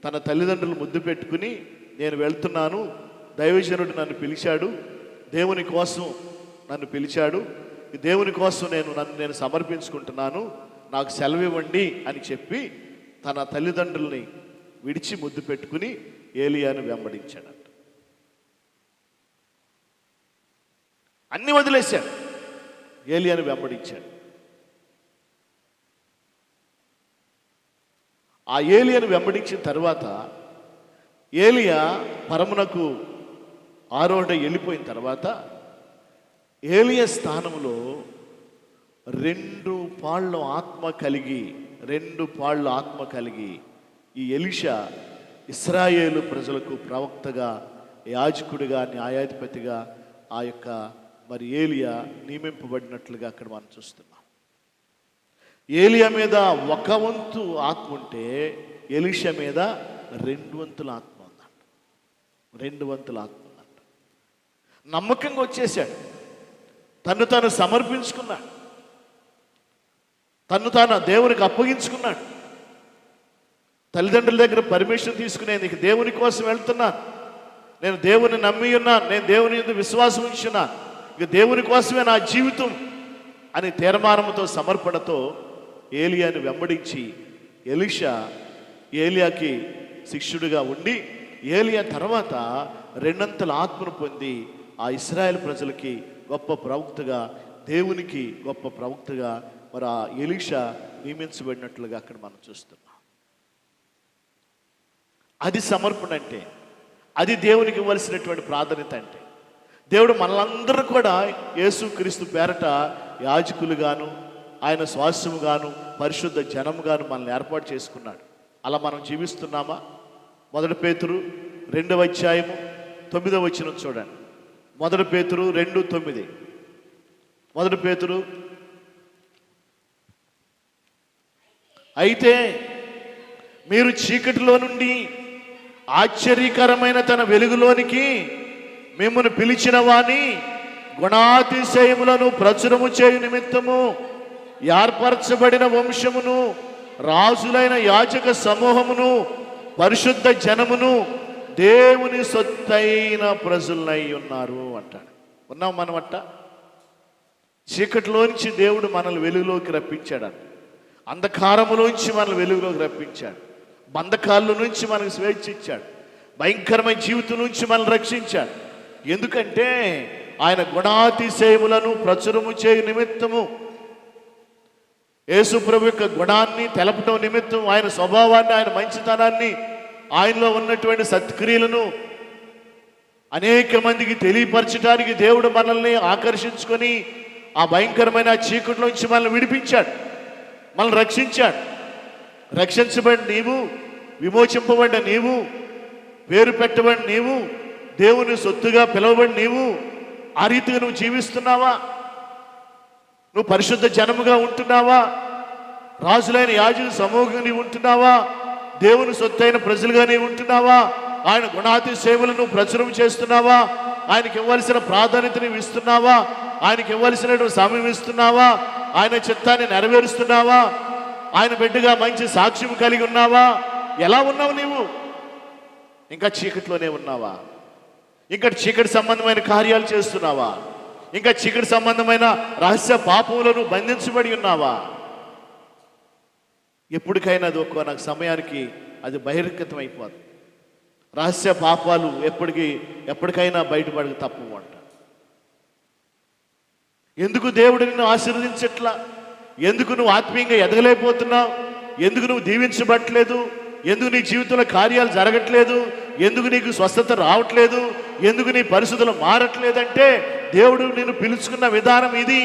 తన తల్లిదండ్రులు ముద్దు పెట్టుకుని, నేను వెళ్తున్నాను, దైవజనుడు నన్ను పిలిచాడు, దేవుని కోసం నన్ను పిలిచాడు, దేవుని కోసం నన్ను సమర్పించుకుంటున్నాను, నాకు సెలవు ఇవ్వండి అని చెప్పి తన తల్లిదండ్రుల్ని విడిచి ముద్దు పెట్టుకుని ఏలియాను వెంబడించాడంట. అన్ని వదిలేశాడు, ఏలియాను వెంబడించాడు. ఆ ఏలియాను వెంబడించిన తర్వాత ఏలియా పరమునకు ఆరోహణ వెళ్ళిపోయిన తర్వాత ఏలియా స్థానంలో 2 పాళ్ళు ఆత్మ కలిగి ఈ ఎలీషా ఇశ్రాయేలు ప్రజలకు ప్రవక్తగా, యాజకుడిగా, న్యాయాధిపతిగా ఆ యొక్క ఏలియా నియమింపబడినట్లుగా అక్కడ మనం చూస్తున్నాం. ఏలియా మీద 1 వంతు ఆత్మ ఉంటే ఎలీషా మీద 2 వంతుల ఆత్మ ఉందంట. 2 వంతుల ఆత్మ ఉందంట. నమ్మకంగా వచ్చేసాడు, తను సమర్పించుకున్నాడు, తను దేవునికి అప్పగించుకున్నాడు. తల్లిదండ్రుల దగ్గర పర్మిషన్ తీసుకునేది, ఇక దేవుని కోసం వెళ్తున్నాను, నేను దేవుని నమ్మి ఉన్నాను, నేను దేవుని యందు విశ్వాసం ఉంచున్నాను, ఇక దేవుని కోసమే నా జీవితం అని తీర్మానంతో, సమర్పణతో ఏలియాను వెంబడించి ఎలీషా ఏలియాకి శిష్యుడిగా ఉండి, ఏలియా తర్వాత 2 అంతల ఆత్మను పొంది ఆ ఇశ్రాయేల్ ప్రజలకి గొప్ప ప్రవక్తగా, దేవునికి గొప్ప ప్రవక్తగా ఆ ఎలీషా నియమించబడినట్లుగా అక్కడ మనం చూస్తున్నాం. అది సమర్పణ అంటే, అది దేవునికి ఇవ్వాల్సినటువంటి ప్రాధాన్యత. అంటే దేవుడు మనలందరూ కూడా యేసుక్రీస్తు పేరట యాజకులుగాను, ఆయన స్వాస్థ్యముగాను, పరిశుద్ధ జనముగాను మనల్ని ఏర్పాటు చేసుకున్నాడు. అలా మనం జీవిస్తున్నామా? 1 పేతురు 2వ అధ్యాయము 9వ వచనం చూడండి. 1 పేతురు 2:9. 1 పేతురు, అయితే మీరు చీకటిలో నుండి ఆశ్చర్యకరమైన తన వెలుగులోనికి మిమ్మల్ని పిలిచిన వాని గుణాతిశయములను ప్రచురము చేయు నిమిత్తము ఏర్పరచబడిన వంశమును, రాజులైన యాజక సమూహమును, పరిశుద్ధ జనమును, దేవుని సొత్తైన ప్రజలై ఉన్నారు అంటాడు. ఉన్నాం మనమట్ట. చీకటిలోంచి దేవుడు మనల్ని వెలుగులోకి రప్పించాడు. అంధకారములోంచి మనల్ని వెలుగులోకి రప్పించాడు. బంధకాల నుంచి మనకు స్వేచ్ఛ ఇచ్చాడు. భయంకరమైన జీవితం నుంచి మనల్ని రక్షించాడు. ఎందుకంటే ఆయన గుణాతిశయములను ప్రచురము చేయు నిమిత్తము, యేసు ప్రభు యొక్క గుణాన్ని తెలపటం నిమిత్తం, ఆయన స్వభావాన్ని, ఆయన మంచితనాన్ని, ఆయనలో ఉన్నటువంటి సత్క్రియలను అనేక మందికి తెలియపరచడానికి దేవుడు మనల్ని ఆకర్షించుకొని ఆ భయంకరమైన చీకటిలోంచి మనల్ని విడిపించాడు, మనల్ని రక్షించాడు. రక్షించబడి నీవు, విమోచింపబడిన నీవు, పేరు పెట్టబడి నీవు, దేవుని సొత్తుగా పిలువబడి నీవు ఆ రీతిగా నువ్వు జీవిస్తున్నావా? నువ్వు పరిశుద్ధ జనముగా ఉంటున్నావా? రాజులైన యాజక సమూహంగా నీవు ఉంటున్నావా? దేవుని సొత్తైన ప్రజలుగా నీవు ఉంటున్నావా? ఆయన గుణాతిశయములను ప్రచురం చేస్తున్నావా? ఆయనకి ఇవ్వాల్సిన ప్రాధాన్యత నీవు ఇస్తున్నావా? ఆయనకి ఇవ్వాల్సినటువంటి సమయం ఇస్తున్నావా? ఆయన చిత్తాన్ని నెరవేరుస్తున్నావా? ఆయన బిడ్డగా మంచి సాక్ష్యం కలిగి ఉన్నావా? ఎలా ఉన్నావు నీవు? ఇంకా చీకటిలోనే ఉన్నావా? ఇంకా చీకటి సంబంధమైన కార్యాలు చేస్తున్నావా? ఇంకా చీకటి సంబంధమైన రహస్య పాపములను బంధించబడి ఉన్నావా? ఎప్పటికైనా అది నాకు సమయానికి అది బహిర్గతం అయిపోదు. రహస్య పాపాలు ఎప్పటికైనా బయటపడక తప్పు అంట. ఎందుకు దేవుడు నిన్ను ఆశీర్వదించట్లా? ఎందుకు నువ్వు ఆత్మీయంగా ఎదగలేకపోతున్నావు? ఎందుకు నువ్వు దీవించబట్టలేదు? ఎందుకు నీ జీవితంలో కార్యాలు జరగట్లేదు? ఎందుకు నీకు స్వస్థత రావట్లేదు? ఎందుకు నీ పరిస్థితులు మారట్లేదంటే దేవుడు నిన్ను పిలుచుకున్న విధానం ఇది.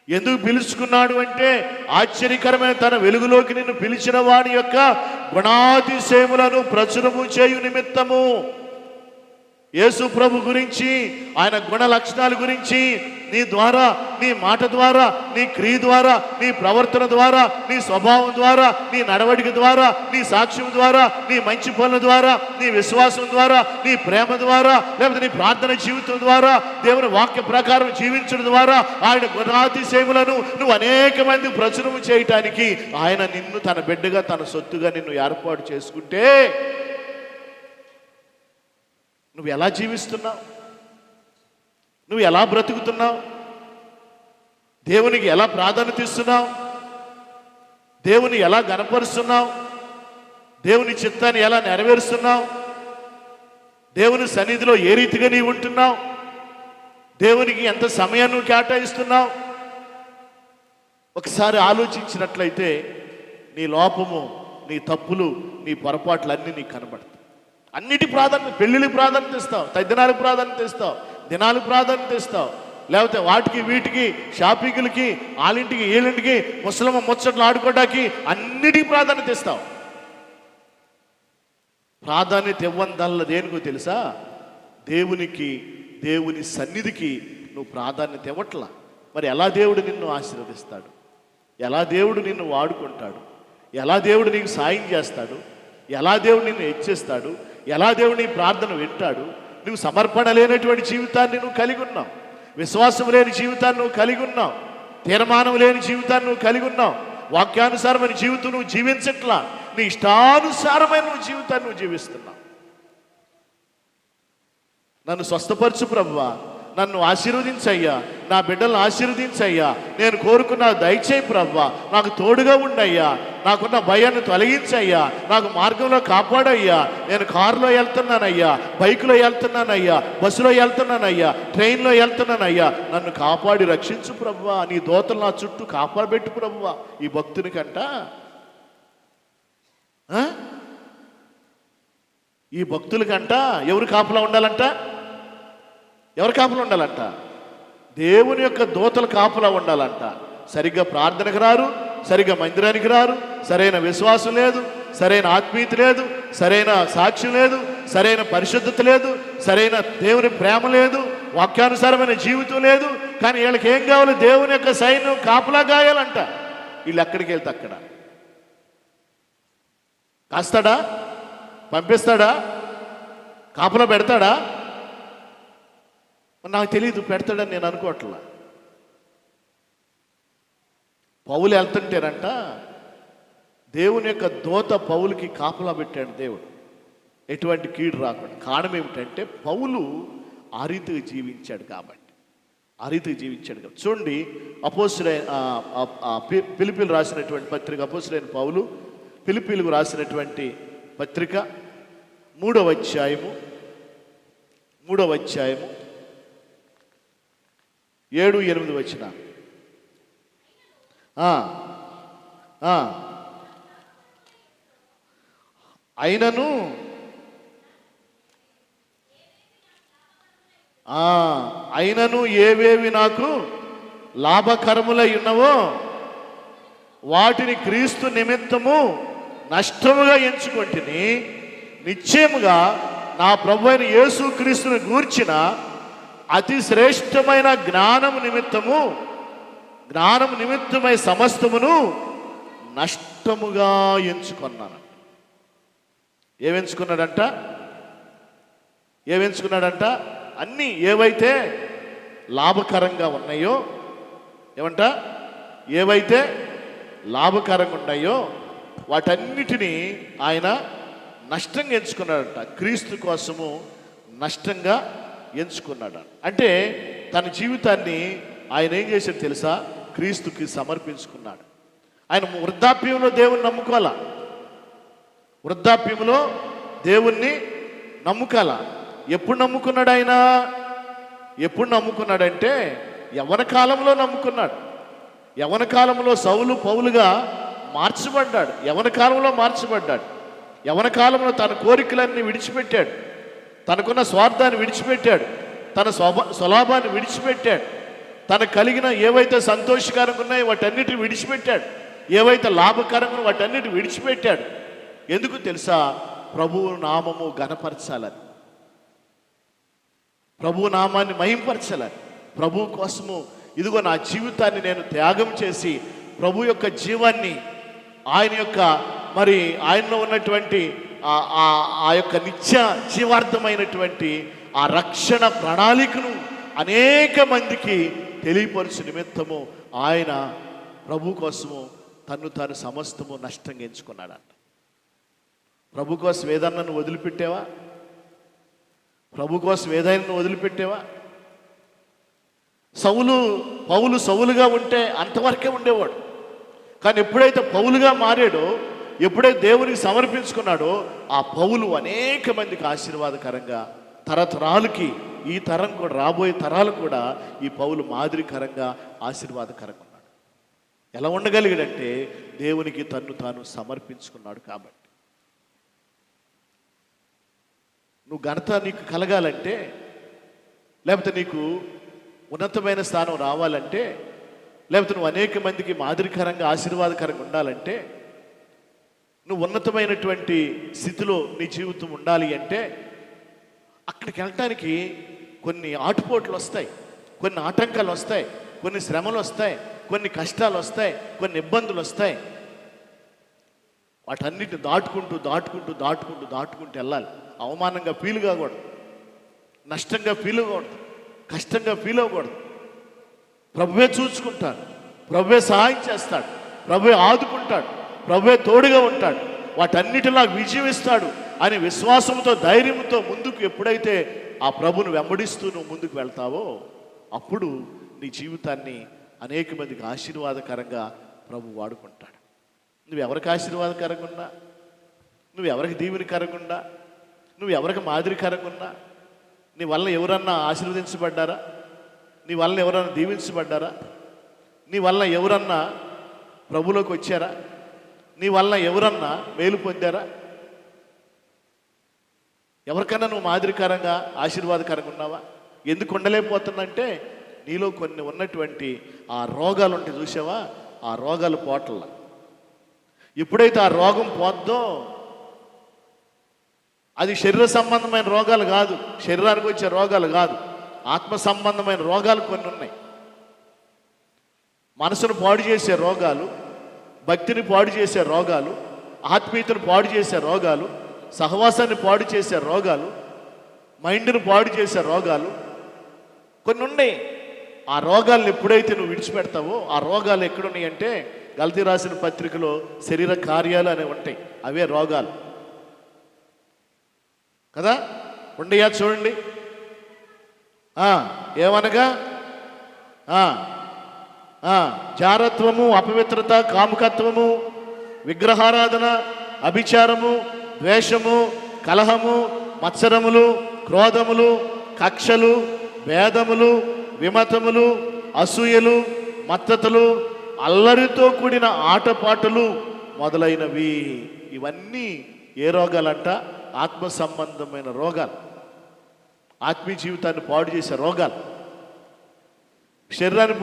ఎందుకు పిలుచుకున్నాడు అంటే ఆశ్చర్యకరమైన తన వెలుగులోకి నిన్ను పిలిచిన వాడి యొక్క గుణాతిశయములను ప్రచురము చేయు నిమిత్తము. యేసు ప్రభు గురించి, ఆయన గుణ లక్షణాల గురించి నీ ద్వారా, నీ మాట ద్వారా, నీ క్రియ ద్వారా, నీ ప్రవర్తన ద్వారా, నీ స్వభావం ద్వారా, నీ నడవడిక ద్వారా, నీ సాక్ష్యం ద్వారా, నీ మంచి పనుల ద్వారా, నీ విశ్వాసం ద్వారా, నీ ప్రేమ ద్వారా, లేకపోతే నీ ప్రార్థన జీవితం ద్వారా, దేవుని వాక్య ప్రకారం జీవించడం ద్వారా ఆయన గుణాతిశయములను నువ్వు అనేక మంది ప్రచురము చేయటానికి ఆయన నిన్ను తన బిడ్డగా, తన సొత్తుగా నిన్ను ఏర్పాటు చేసుకుంటే నువ్వు ఎలా జీవిస్తున్నావు? నువ్వు ఎలా బ్రతుకుతున్నావు? దేవునికి ఎలా ప్రాధాన్యత ఇస్తున్నావు? దేవుని ఎలా గణపరుస్తున్నావు? దేవుని చిత్తాన్ని ఎలా నెరవేరుస్తున్నావు? దేవుని సన్నిధిలో ఏ రీతిగా నీవు ఉంటున్నావు? దేవునికి ఎంత సమయాన్ని నువ్వు కేటాయిస్తున్నావు? ఒకసారి ఆలోచించినట్లయితే నీ లోపము, నీ తప్పులు, నీ పొరపాట్లు అన్నీ నీకు కనబడతాయి. అన్నిటి ప్రాధాన్యత, పెళ్ళిళ్ళకి ప్రాధాన్యత ఇస్తావు, తద్దినాలకు ప్రాధాన్యత ఇస్తావు, దినాలకు ప్రాధాన్యత ఇస్తావు, లేకపోతే వాటికి వీటికి షాపింగ్లకి, వాళ్ళింటికి వీళ్ళింటికి ముసలమ్మ ముచ్చట్లు ఆడుకోవడానికి అన్నిటికీ ప్రాధాన్యత ఇస్తావు. ప్రాధాన్యత ఇవ్వదల్ల దేనికో తెలుసా? దేవునికి, దేవుని సన్నిధికి నువ్వు ప్రాధాన్యత ఇవ్వట్లా. మరి ఎలా దేవుడు నిన్ను ఆశీర్వదిస్తాడు? ఎలా దేవుడు నిన్ను వాడుకుంటాడు? ఎలా దేవుడు నీకు సాయం చేస్తాడు? ఎలా దేవుడు నిన్ను హెచ్చిస్తాడు? ఎలా దేవుడు నీ ప్రార్థన వింటాడు? నువ్వు సమర్పణ లేనటువంటి జీవితాన్ని నువ్వు కలిగి ఉన్నావు, విశ్వాసం లేని జీవితాన్ని నువ్వు కలిగి ఉన్నావు, తీర్మానం లేని జీవితాన్ని నువ్వు కలిగి ఉన్నావు, వాక్యానుసారమైన జీవితం నువ్వు జీవించట్లా, నీ ఇష్టానుసారమైన నువ్వు జీవితాన్ని నువ్వు జీవిస్తున్నావు. నన్ను స్వస్థపరచు ప్రభువా, నన్ను ఆశీర్వదించయ్యా, నా బిడ్డలను ఆశీర్వదించయ్యా, నేను కోరుకున్న దయచేయి ప్రభువా, నాకు తోడుగా ఉండయ్యా, నాకున్న భయాన్ని తొలగించయ్యా, నాకు మార్గంలో కాపాడయ్యా, నేను కారులో వెళ్తున్నానయ్యా, బైకులో వెళ్తున్నానయ్యా, బస్సులో వెళ్తున్నానయ్యా, ట్రైన్లో వెళ్తున్నానయ్యా, నన్ను కాపాడి రక్షించు ప్రభువా, నీ దోతలు నా చుట్టూ కాపాడబెట్టు ప్రభువా. ఈ భక్తునికంట, ఈ భక్తులకంట ఎవరు కాపలా ఉండాలంట? ఎవరు కాపలా ఉండాలంట? దేవుని యొక్క దూతలు కాపలా ఉండాలంట. సరిగ్గా ప్రార్థనకు రారు, సరిగ్గా మందిరానికి రారు, సరైన విశ్వాసం లేదు, సరైన ఆత్మీయత లేదు, సరైన సాక్ష్యం లేదు, సరైన పరిశుద్ధత లేదు, సరైన దేవుని ప్రేమ లేదు, వాక్యానుసారమైన జీవితం లేదు. కానీ వీళ్ళకి ఏం కావాలి? దేవుని యొక్క సైన్యం కాపలా గాయాలంట. వీళ్ళు ఎక్కడికి వెళ్తే అక్కడ కాస్తాడా? పంపిస్తాడా? కాపలా పెడతాడా? నాకు తెలియదు, పెడతాడని నేను అనుకోవట్లా. పౌలు వెళ్తుంటేనంట దేవుని యొక్క దూత పౌలుకి కాపలా పెట్టాడు దేవుడు, ఎటువంటి కీడు రాకుండా. కారణం ఏమిటంటే పౌలు ఆ రీతిగా జీవించాడు కాబట్టి, ఆ రీతిగా జీవించాడు కాబట్టి. చూడండి, ఫిలిప్పీలు రాసినటువంటి పత్రిక, అపోస్తులైన పౌలు ఫిలిప్పీలకు రాసినటువంటి పత్రిక 3వ అధ్యాయము 7-8 వచ్చిన. అయినను ఏవేవి నాకు లాభకరములై ఉన్నవో వాటిని క్రీస్తు నిమిత్తము నష్టముగా ఎంచుకొంటిని. నిశ్చయముగా నా ప్రభువైన యేసు క్రీస్తుని గూర్చిన అతి శ్రేష్టమైన జ్ఞానము నిమిత్తమై సమస్తమును నష్టముగా ఎంచుకున్నాను. ఏమెంచుకున్నాడంట? అన్నీ ఏవైతే లాభకరంగా ఉన్నాయో, ఏవైతే లాభకరంగా ఉన్నాయో వాటన్నిటినీ ఆయన నష్టంగా ఎంచుకున్నాడంట. క్రీస్తు కోసము నష్టంగా ఎంచుకున్నాడు. అంటే తన జీవితాన్ని ఆయన ఏం చేశాడు తెలుసా? క్రీస్తుకి సమర్పించుకున్నాడు. ఆయన వృద్ధాప్యంలో దేవుణ్ణి నమ్ముకోవాలా, వృద్ధాప్యంలో దేవుణ్ణి నమ్ముకోవాలా. ఎప్పుడు నమ్ముకున్నాడు ఆయన? ఎప్పుడు నమ్ముకున్నాడంటే యవ్వన కాలంలో నమ్ముకున్నాడు. యవ్వన కాలంలో సౌలు పౌలుగా మార్చబడ్డాడు. యవ్వన కాలంలో మార్చబడ్డాడు. యవ్వన కాలంలో తన కోరికలన్నీ విడిచిపెట్టాడు, తనకున్న స్వార్థాన్ని విడిచిపెట్టాడు, తన స్వలాభాన్ని విడిచిపెట్టాడు. తనకు కలిగిన ఏవైతే సంతోషకరంగా ఉన్నాయో వాటన్నిటిని విడిచిపెట్టాడు. ఏవైతే లాభకరంగా వాటన్నిటి విడిచిపెట్టాడు. ఎందుకు తెలుసా? ప్రభువు నామము ఘనపరచాలని, ప్రభు నామాన్ని మహింపరచాలని, ప్రభు కోసము ఇదిగో నా జీవితాన్ని నేను త్యాగం చేసి ప్రభు యొక్క జీవాన్ని, ఆయన యొక్క మరి ఆయనలో ఉన్నటువంటి ఆ యొక్క నిత్య జీవార్థమైనటువంటి ఆ రక్షణ ప్రణాళికను అనేక మందికి తెలియపరచు నిమిత్తము ఆయన ప్రభు కోసము తన్ను తాను సమస్తము నష్టంగా ఎంచుకున్నాడంట. ప్రభు కోసం ఏదన్నా నువ్వు వదిలిపెట్టావా? ప్రభు కోసం ఏదైనా నువ్వు వదిలిపెట్టావా? పౌలు సౌలుగా ఉంటే అంతవరకే ఉండేవాడు. కానీ ఎప్పుడైతే పౌలుగా మారాడో, ఎప్పుడైతే దేవునికి సమర్పించుకున్నాడో, ఆ పౌలు అనేక మందికి ఆశీర్వాదకరంగా, తరతరాలకి, ఈ తరం కూడా, రాబోయే తరాలు కూడా ఈ పౌలు మాదిరికరంగా ఆశీర్వాదకరంగా ఉన్నాడు. ఎలా ఉండగలిగాడంటే దేవునికి తన్ను తాను సమర్పించుకున్నాడు. కాబట్టి నువ్వు ఘనత నీకు కలగాలంటే, లేకపోతే నీకు ఉన్నతమైన స్థానం రావాలంటే, లేకపోతే నువ్వు అనేక మందికి మాదిరికరంగా ఆశీర్వాదకరంగా ఉండాలంటే, నువ్వు ఉన్నతమైనటువంటి స్థితిలో నీ జీవితం ఉండాలి అంటే, అక్కడికి వెళ్ళటానికి కొన్ని ఆటుపోట్లు వస్తాయి, కొన్ని ఆటంకాలు వస్తాయి, కొన్ని శ్రమలు వస్తాయి, కొన్ని కష్టాలు వస్తాయి, కొన్ని ఇబ్బందులు వస్తాయి. వాటన్నిటిని దాటుకుంటూ వెళ్ళాలి. అవమానంగా ఫీల్ కాకూడదు, నష్టంగా ఫీల్ అవ్వకూడదు, కష్టంగా ఫీల్ అవ్వకూడదు. ప్రభువే చూసుకుంటాడు, ప్రభువే సహాయం చేస్తాడు, ప్రభువే ఆదుకుంటాడు, ప్రభువే తోడుగా ఉంటాడు, వాటన్నిటిలా విజయం ఇస్తాడు అని విశ్వాసంతో, ధైర్యంతో ముందుకు ఎప్పుడైతే ఆ ప్రభును వెంబడిస్తూ నువ్వు ముందుకు వెళ్తావో, అప్పుడు నీ జీవితాన్ని అనేక మందికి ఆశీర్వాదకరంగా ప్రభు వాడుకుంటాడు. నువ్వు ఎవరికి ఆశీర్వాదకరంగా ఉన్నా, నువ్వు ఎవరికి దీవెనకరంగా ఉన్నా, నువ్వు ఎవరికి మాదిరికరంగా ఉన్నా, నీ వల్ల ఎవరన్నా ఆశీర్వదించబడ్డారా? నీ వల్ల ఎవరన్నా దీవించబడ్డారా? నీ వల్ల ఎవరన్నా ప్రభులోకి వచ్చారా? నీ వల్ల ఎవరన్నా మేలు పొందారా? ఎవరికన్నా నువ్వు మాదిరికరంగా ఆశీర్వాదకరంగా ఉన్నావా? ఎందుకు ఉండలేకపోతున్నంటే నీలో కొన్ని ఉన్నటువంటి ఆ రోగాలు ఉంటాయి, చూసావా? ఆ రోగాలు పోట్ల. ఎప్పుడైతే ఆ రోగం పోద్దో, అది శరీర సంబంధమైన రోగాలు కాదు, శరీరానికి వచ్చే రోగాలు కాదు, ఆత్మ సంబంధమైన రోగాలు కొన్ని ఉన్నాయి. మనసును పాడు చేసే రోగాలు, భక్తిని పాడు చేసే రోగాలు, ఆత్మీయతను పాడు చేసే రోగాలు, సహవాసాన్ని పాడు చేసే రోగాలు, మైండ్ను పాడు చేసే రోగాలు కొన్ని ఉన్నాయి. ఆ రోగాలను ఎప్పుడైతే నువ్వు విడిచిపెడతావో, ఆ రోగాలు ఎక్కడున్నాయి అంటే గలతీ రాసిన పత్రికలో శరీర కార్యాలు అనేవి ఉంటాయి, అవే రోగాలు కదా. ఉండయా చూడండి. ఏమనగా జారత్వము, అపవిత్రత, కాముకత్వము, విగ్రహారాధన, అభిచారము, ద్వేషము, కలహము, మత్సరములు, క్రోధములు, కక్షలు, భేదములు, విమతములు, అసూయలు, మత్తతలు, అల్లరితో కూడిన ఆటపాటలు మొదలైనవి. ఇవన్నీ ఏ రోగాలంట? ఆత్మ సంబంధమైన రోగాలు, ఆత్మీయ జీవితాన్ని పాడు చేసే రోగాలు. శరీరాన్ని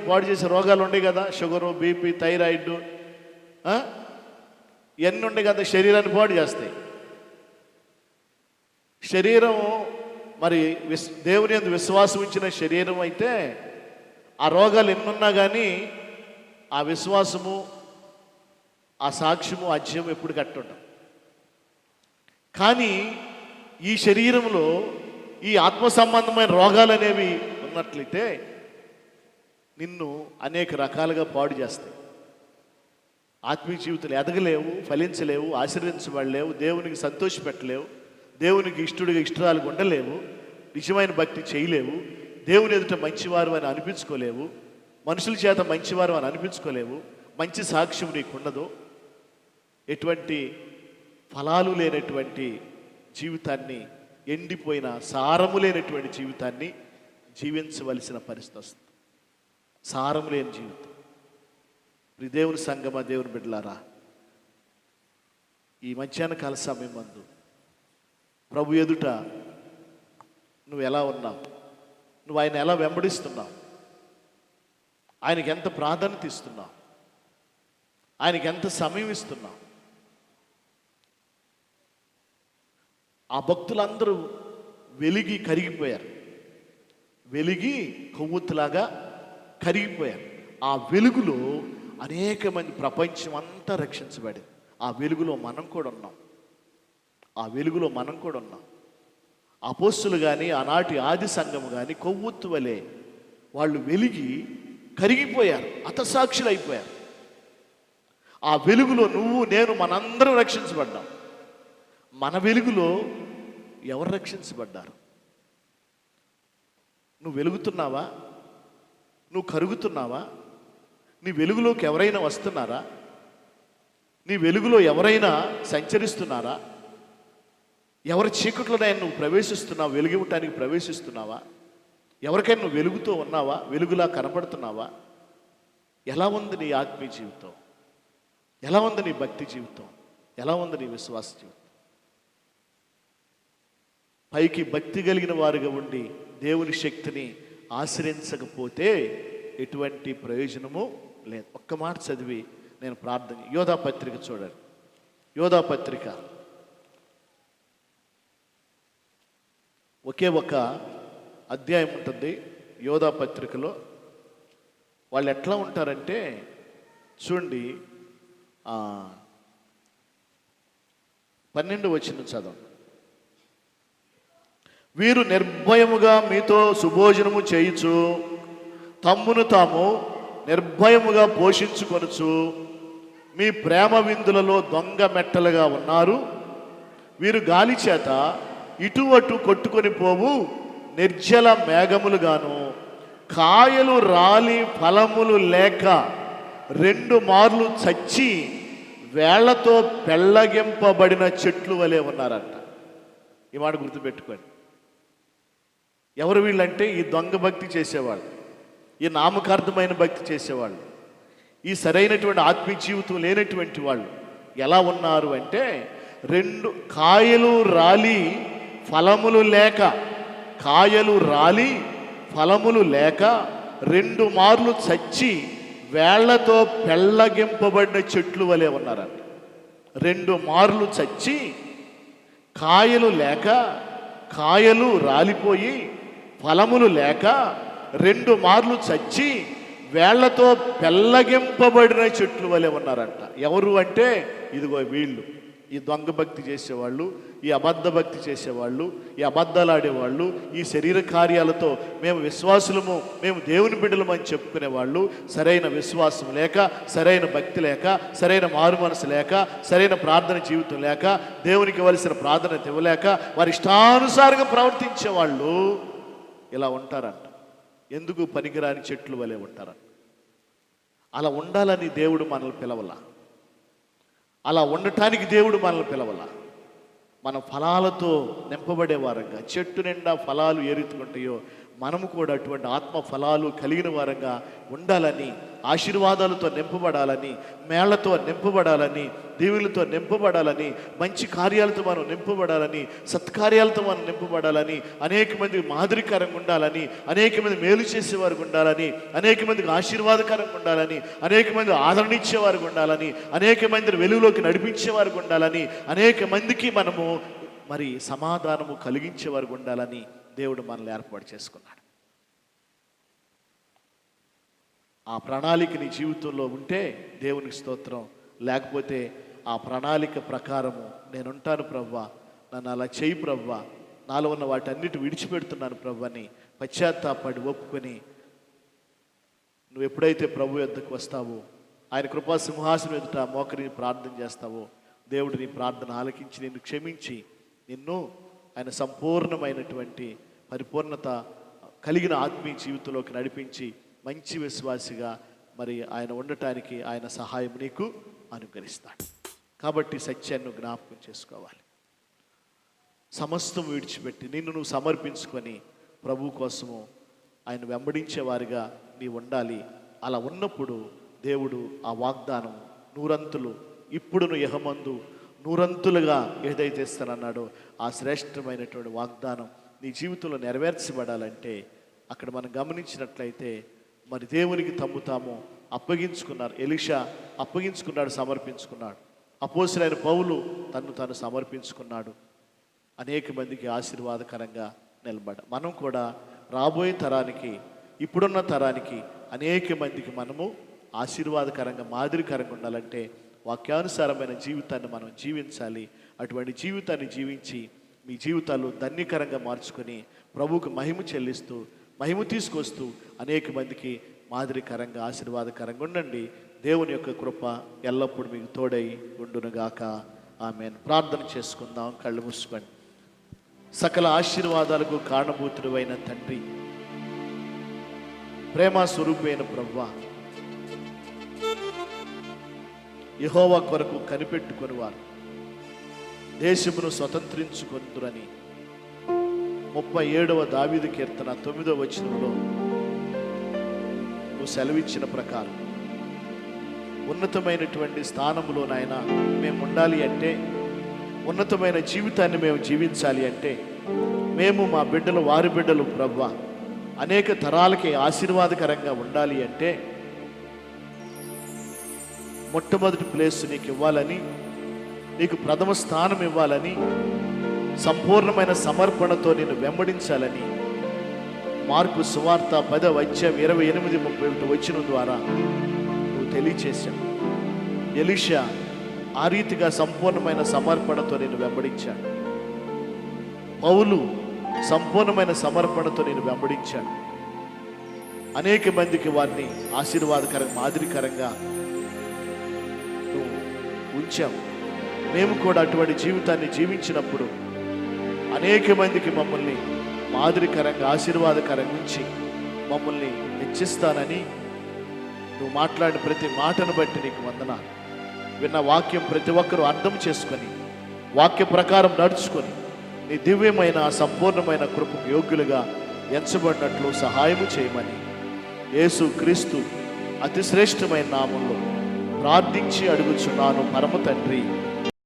పాడు చేసే రోగాలు ఉన్నాయి కదా, షుగరు, బీపీ, థైరాయిడ్, ఇవన్నీ ఉన్నాయి కదా, శరీరాన్ని పాడు చేస్తాయి. శరీరం మరి దేవుని యందు విశ్వాసం ఇచ్చిన శరీరం అయితే ఆ రోగాలు ఎన్నున్నా కానీ ఆ విశ్వాసము, ఆ సాక్ష్యము, అధ్యయం ఎప్పుడు కట్టుంటాం. కానీ ఈ శరీరంలో ఈ ఆత్మ సంబంధమైన రోగాలు అనేవి ఉన్నట్లయితే నిన్ను అనేక రకాలుగా పాడు చేస్తాయి. ఆత్మీయ జీవితంలో ఎదగలేవు, ఫలించలేవు, ఆశీర్వదించబడలేవు, దేవునికి సంతోషపెట్టలేవు, దేవునికి ఇష్టడుగా ఇష్టరాలుగా ఉండలేవు, నిజమైన భక్తి చేయలేవు, దేవుని ఎదుట మంచివారు అని అనిపించుకోలేవు, మనుషుల చేత మంచివారు అని అనిపించుకోలేవు, మంచి సాక్ష్యం నీకు ఉండదు. ఎటువంటి ఫలాలు లేనటువంటి జీవితాన్ని, ఎండిపోయిన సారము లేనటువంటి జీవితాన్ని జీవించవలసిన పరిస్థితి వస్తుంది. సారము లేని జీవితం. దేవుని సంగమ, దేవుని బిడ్డలారా, ఈ మధ్యాహ్న కాల సమయం మందు ప్రభు ఎదుట నువ్వు ఎలా ఉన్నావు? నువ్వు ఆయన ఎలా వెంబడిస్తున్నావు? ఆయనకి ఎంత ప్రాధాన్యత ఇస్తున్నావు? ఆయనకి ఎంత సమయం ఇస్తున్నావు? ఆ భక్తులందరూ వెలిగి కరిగిపోయారు, వెలిగి కొవ్వొత్తులాగా కరిగిపోయారు. ఆ వెలుగులో అనేక మంది, ప్రపంచం అంతా రక్షించబడింది. ఆ వెలుగులో మనం కూడా ఉన్నాం. ఆ వెలుగులో మనం కూడా ఉన్నాం. అపోస్తులు కానీ, ఆనాటి ఆది సంఘము కానీ కొవ్వొత్తు వలె వాళ్ళు వెలిగి కరిగిపోయారు, హతసాక్షులు అయిపోయారు. ఆ వెలుగులో నువ్వు నేను మనందరం రక్షించబడ్డాం. మన వెలుగులో ఎవరు రక్షించబడ్డారు? నువ్వు వెలుగుతున్నావా? నువ్వు కరుగుతున్నావా? నీ వెలుగులోకి ఎవరైనా వస్తున్నారా? నీ వెలుగులో ఎవరైనా సంచరిస్తున్నారా? ఎవరి చీకట్లోనైనా నువ్వు ప్రవేశిస్తున్నావా? వెలుగివ్వటానికి ప్రవేశిస్తున్నావా? ఎవరికైనా నువ్వు వెలుగుతో ఉన్నావా? వెలుగులా కనపడుతున్నావా? ఎలా ఉంది నీ ఆత్మీయ జీవితం? ఎలా ఉంది నీ భక్తి జీవితం? ఎలా ఉంది నీ విశ్వాస జీవితం? పైకి భక్తి కలిగిన వారుగా ఉండి దేవుని శక్తిని ఆశ్రయించకపోతే ఎటువంటి ప్రయోజనము లేదు. ఒక్క మాట చదివి నేను ప్రార్థన. యోధా పత్రిక చూడండి. యోధా పత్రిక ఒకే ఒక అధ్యాయం ఉంటుంది యోధా పత్రికలో. వాళ్ళు ఎట్లా ఉంటారంటే చూడండి, 12వ వచనం చదవండి. వీరు నిర్భయముగా మీతో సుభోజనము చేయుచు తమ్మును తాము నిర్భయముగా పోషించుకొనుచు మీ ప్రేమ విందులలో దొంగ మెట్టలుగా ఉన్నారు. వీరు గాలి చేత ఇటు అటు కొట్టుకొని పోవు నిర్జల మేఘములుగాను, కాయలు రాలి ఫలములు లేక 2 మార్లు చచ్చి వేళ్లతో పెళ్ళగింపబడిన చెట్లు వలె ఉన్నారంట. ఈ మాట గుర్తుపెట్టుకోండి. ఎవరు వీళ్ళంటే ఈ దొంగ భక్తి చేసేవాళ్ళు, ఈ నామకార్థమైన భక్తి చేసేవాళ్ళు, ఈ సరైనటువంటి ఆత్మీయ జీవితం లేనటువంటి వాళ్ళు ఎలా ఉన్నారు అంటే 2 కాయలు రాలి ఫలములు లేక, కాయలు రాలి ఫలములు లేక 2 మార్లు చచ్చి వేళ్లతో పెళ్ళగింపబడిన చెట్లు వలె ఉన్నారంట. 2 మార్లు చచ్చి కాయలు లేక, కాయలు రాలిపోయి ఫలములు లేక 2 మార్లు చచ్చి వేళ్లతో పెళ్ళగింపబడిన చెట్లు వలె ఉన్నారంట. ఎవరు అంటే ఇదిగో వీళ్ళు, ఈ దొంగ భక్తి చేసేవాళ్ళు, ఈ అబద్ధ భక్తి చేసేవాళ్ళు, ఈ అబద్ధాలు ఆడేవాళ్ళు, ఈ శరీర కార్యాలతో మేము విశ్వాసులము, మేము దేవుని బిడ్డలము అని చెప్పుకునేవాళ్ళు, సరైన విశ్వాసం లేక, సరైన భక్తి లేక, సరైన మారు మనసు లేక, సరైన ప్రార్థన జీవితం లేక, దేవునికి ఇవ్వాల్సిన ప్రాధాన్యత ఇవ్వలేక వారి ఇష్టానుసారంగా ప్రవర్తించేవాళ్ళు ఇలా ఉంటారంట. ఎందుకు? పనికిరాని చెట్లు వలె ఉంటారంట. అలా ఉండాలని దేవుడు మనల్ని పిలవలా. అలా ఉండటానికి దేవుడు మనల్ని పిలవలా. మన ఫలాలతో నింపబడే వారంగా, చెట్టు నిండా ఫలాలు ఏరుతుంటాయో మనము కూడా అటువంటి ఆత్మ ఫలాలు కలిగిన వారంగా ఉండాలని, ఆశీర్వాదాలతో నింపబడాలని, మేళ్లతో నింపబడాలని, దీవులతో నింపబడాలని, మంచి కార్యాలతో మనం నింపబడాలని, సత్కార్యాలతో మనం నింపబడాలని, అనేక మందికి మాదిరికరంగా ఉండాలని, అనేక మంది మేలు చేసేవారికి ఉండాలని, అనేక మందికి ఆశీర్వాదకరంగా ఉండాలని, అనేక మంది ఆదరణ ఇచ్చేవారికి ఉండాలని, అనేక మందిని వెలుగులోకి నడిపించేవారికి ఉండాలని, అనేక మందికి మనము మరి సమాధానము కలిగించేవారికి ఉండాలని దేవుడు మనల్ని ఏర్పాటు చేసుకున్నాడు. ఆ ప్రణాళిక నీ జీవితంలో ఉంటే దేవునికి స్తోత్రం. లేకపోతే ఆ ప్రణాళిక ప్రకారము నేనుంటాను ప్రవ్వా, నన్ను అలా చేయి ప్రవ్వా, నాలో ఉన్న వాటన్నిటి విడిచిపెడుతున్నాను ప్రవ్వా అని పశ్చాత్తాపడి ఒప్పుకొని నువ్వు ఎప్పుడైతే ప్రభు యొద్దకు వస్తావో, ఆయన కృపా సింహాసనం ఎదుట మోకరిని ప్రార్థన చేస్తావో, దేవుడు నీ ప్రార్థన ఆలకించి నిన్ను క్షమించి నిన్ను ఆయన సంపూర్ణమైనటువంటి పరిపూర్ణత కలిగిన ఆత్మీయ జీవితంలోకి నడిపించి మంచి విశ్వాసిగా మరి ఆయన ఉండటానికి ఆయన సహాయం నీకు అనుగ్రహిస్తాడు. కాబట్టి సత్యాన్ని జ్ఞాపకం చేసుకోవాలి. సమస్తం విడిచిపెట్టి నిన్ను నువ్వు సమర్పించుకొని ప్రభు కోసము ఆయన వెంబడించేవారిగా నీవు ఉండాలి. అలా ఉన్నప్పుడు దేవుడు ఆ వాగ్దానం నూరంతులు, ఇప్పుడును యెహోమందు నూరంతులుగా ఏదైతే ఇస్తానన్నాడో ఆ శ్రేష్టమైనటువంటి వాగ్దానం నీ జీవితంలో నెరవేర్చబడాలంటే అక్కడ మనం గమనించినట్లయితే మరి దేవునికి తమ్ము తాము అప్పగించుకున్నారు. ఎలీషా అప్పగించుకున్నాడు, సమర్పించుకున్నాడు. అపోస్తలుడైన పౌలు తన్ను తాను సమర్పించుకున్నాడు. అనేక మందికి ఆశీర్వాదకరంగా నిలబడ. మనం కూడా రాబోయే తరానికి, ఇప్పుడున్న తరానికి అనేక మందికి మనము ఆశీర్వాదకరంగా, మాదిరికరంగా ఉండాలంటే వాక్యానుసారమైన జీవితాన్ని మనం జీవించాలి. అటువంటి జీవితాన్ని జీవించి మీ జీవితాలు ధన్యకరంగా మార్చుకొని ప్రభువుకు మహిమ చెల్లిస్తూ, మహిమ తీసుకొస్తూ అనేక మందికి మాదిరికరంగా, ఆశీర్వాదకరంగా ఉండండి. దేవుని యొక్క కృప ఎల్లప్పుడూ మీకు తోడై ఉండునుగాక. ఆమేన్. ప్రార్థన చేసుకుందాం. కళ్ళు మూసుకోండి. సకల ఆశీర్వాదాలకు కారణభూతుడైన తండ్రి, ప్రేమ స్వరూపైన ప్రభువా, యెహోవా కొరకు కనిపెట్టుకొని వారు దేశమును స్వతంత్రించుకొందురని 37వ దావీదు కీర్తన 9వ వచనంలో నువ్వు సెలవిచ్చిన ప్రకారం ఉన్నతమైనటువంటి స్థానంలో నాయన మేము ఉండాలి అంటే, ఉన్నతమైన జీవితాన్ని మేము జీవించాలి అంటే, మేము మా బిడ్డలు, వారి బిడ్డలు ప్రభువా అనేక తరాలకి ఆశీర్వాదకరంగా ఉండాలి అంటే మొట్టమొదటి ప్లేస్ నీకు ఇవ్వాలని, నీకు ప్రథమ స్థానం ఇవ్వాలని, సంపూర్ణమైన సమర్పణతో నేను వెంబడించాలని మార్కు సువార్త 10వ అధ్యాయం 28-31 వచనం ద్వారా నువ్వు తెలియచేశావు. ఎలీషా ఆ రీతిగా సంపూర్ణమైన సమర్పణతో నేను వెంబడించాడు. పౌలు సంపూర్ణమైన సమర్పణతో నేను వెంబడించాడు. అనేక మందికి వారిని ఆశీర్వాదకరంగా, మాదిరికరంగా నువ్వు ఉంచావు. మేము కూడా అటువంటి జీవితాన్ని జీవించినప్పుడు అనేక మందికి మమ్మల్ని మాదిరికరంగా, ఆశీర్వాదకరంగా ఉంచి మమ్మల్ని హెచ్చిస్తానని నువ్వు మాట్లాడిన ప్రతి మాటను బట్టి నీకు వందనాలు. విన్న వాక్యం ప్రతి ఒక్కరూ అర్థం చేసుకొని వాక్య ప్రకారం నడుచుకొని నీ దివ్యమైన, సంపూర్ణమైన కృపకు యోగ్యులుగా ఎంచబడినట్లు సహాయము చేయమని యేసు క్రీస్తు అతి శ్రేష్టమైన నామంలో ప్రార్థించి అడుగుచున్నాను పరమ తండ్రి.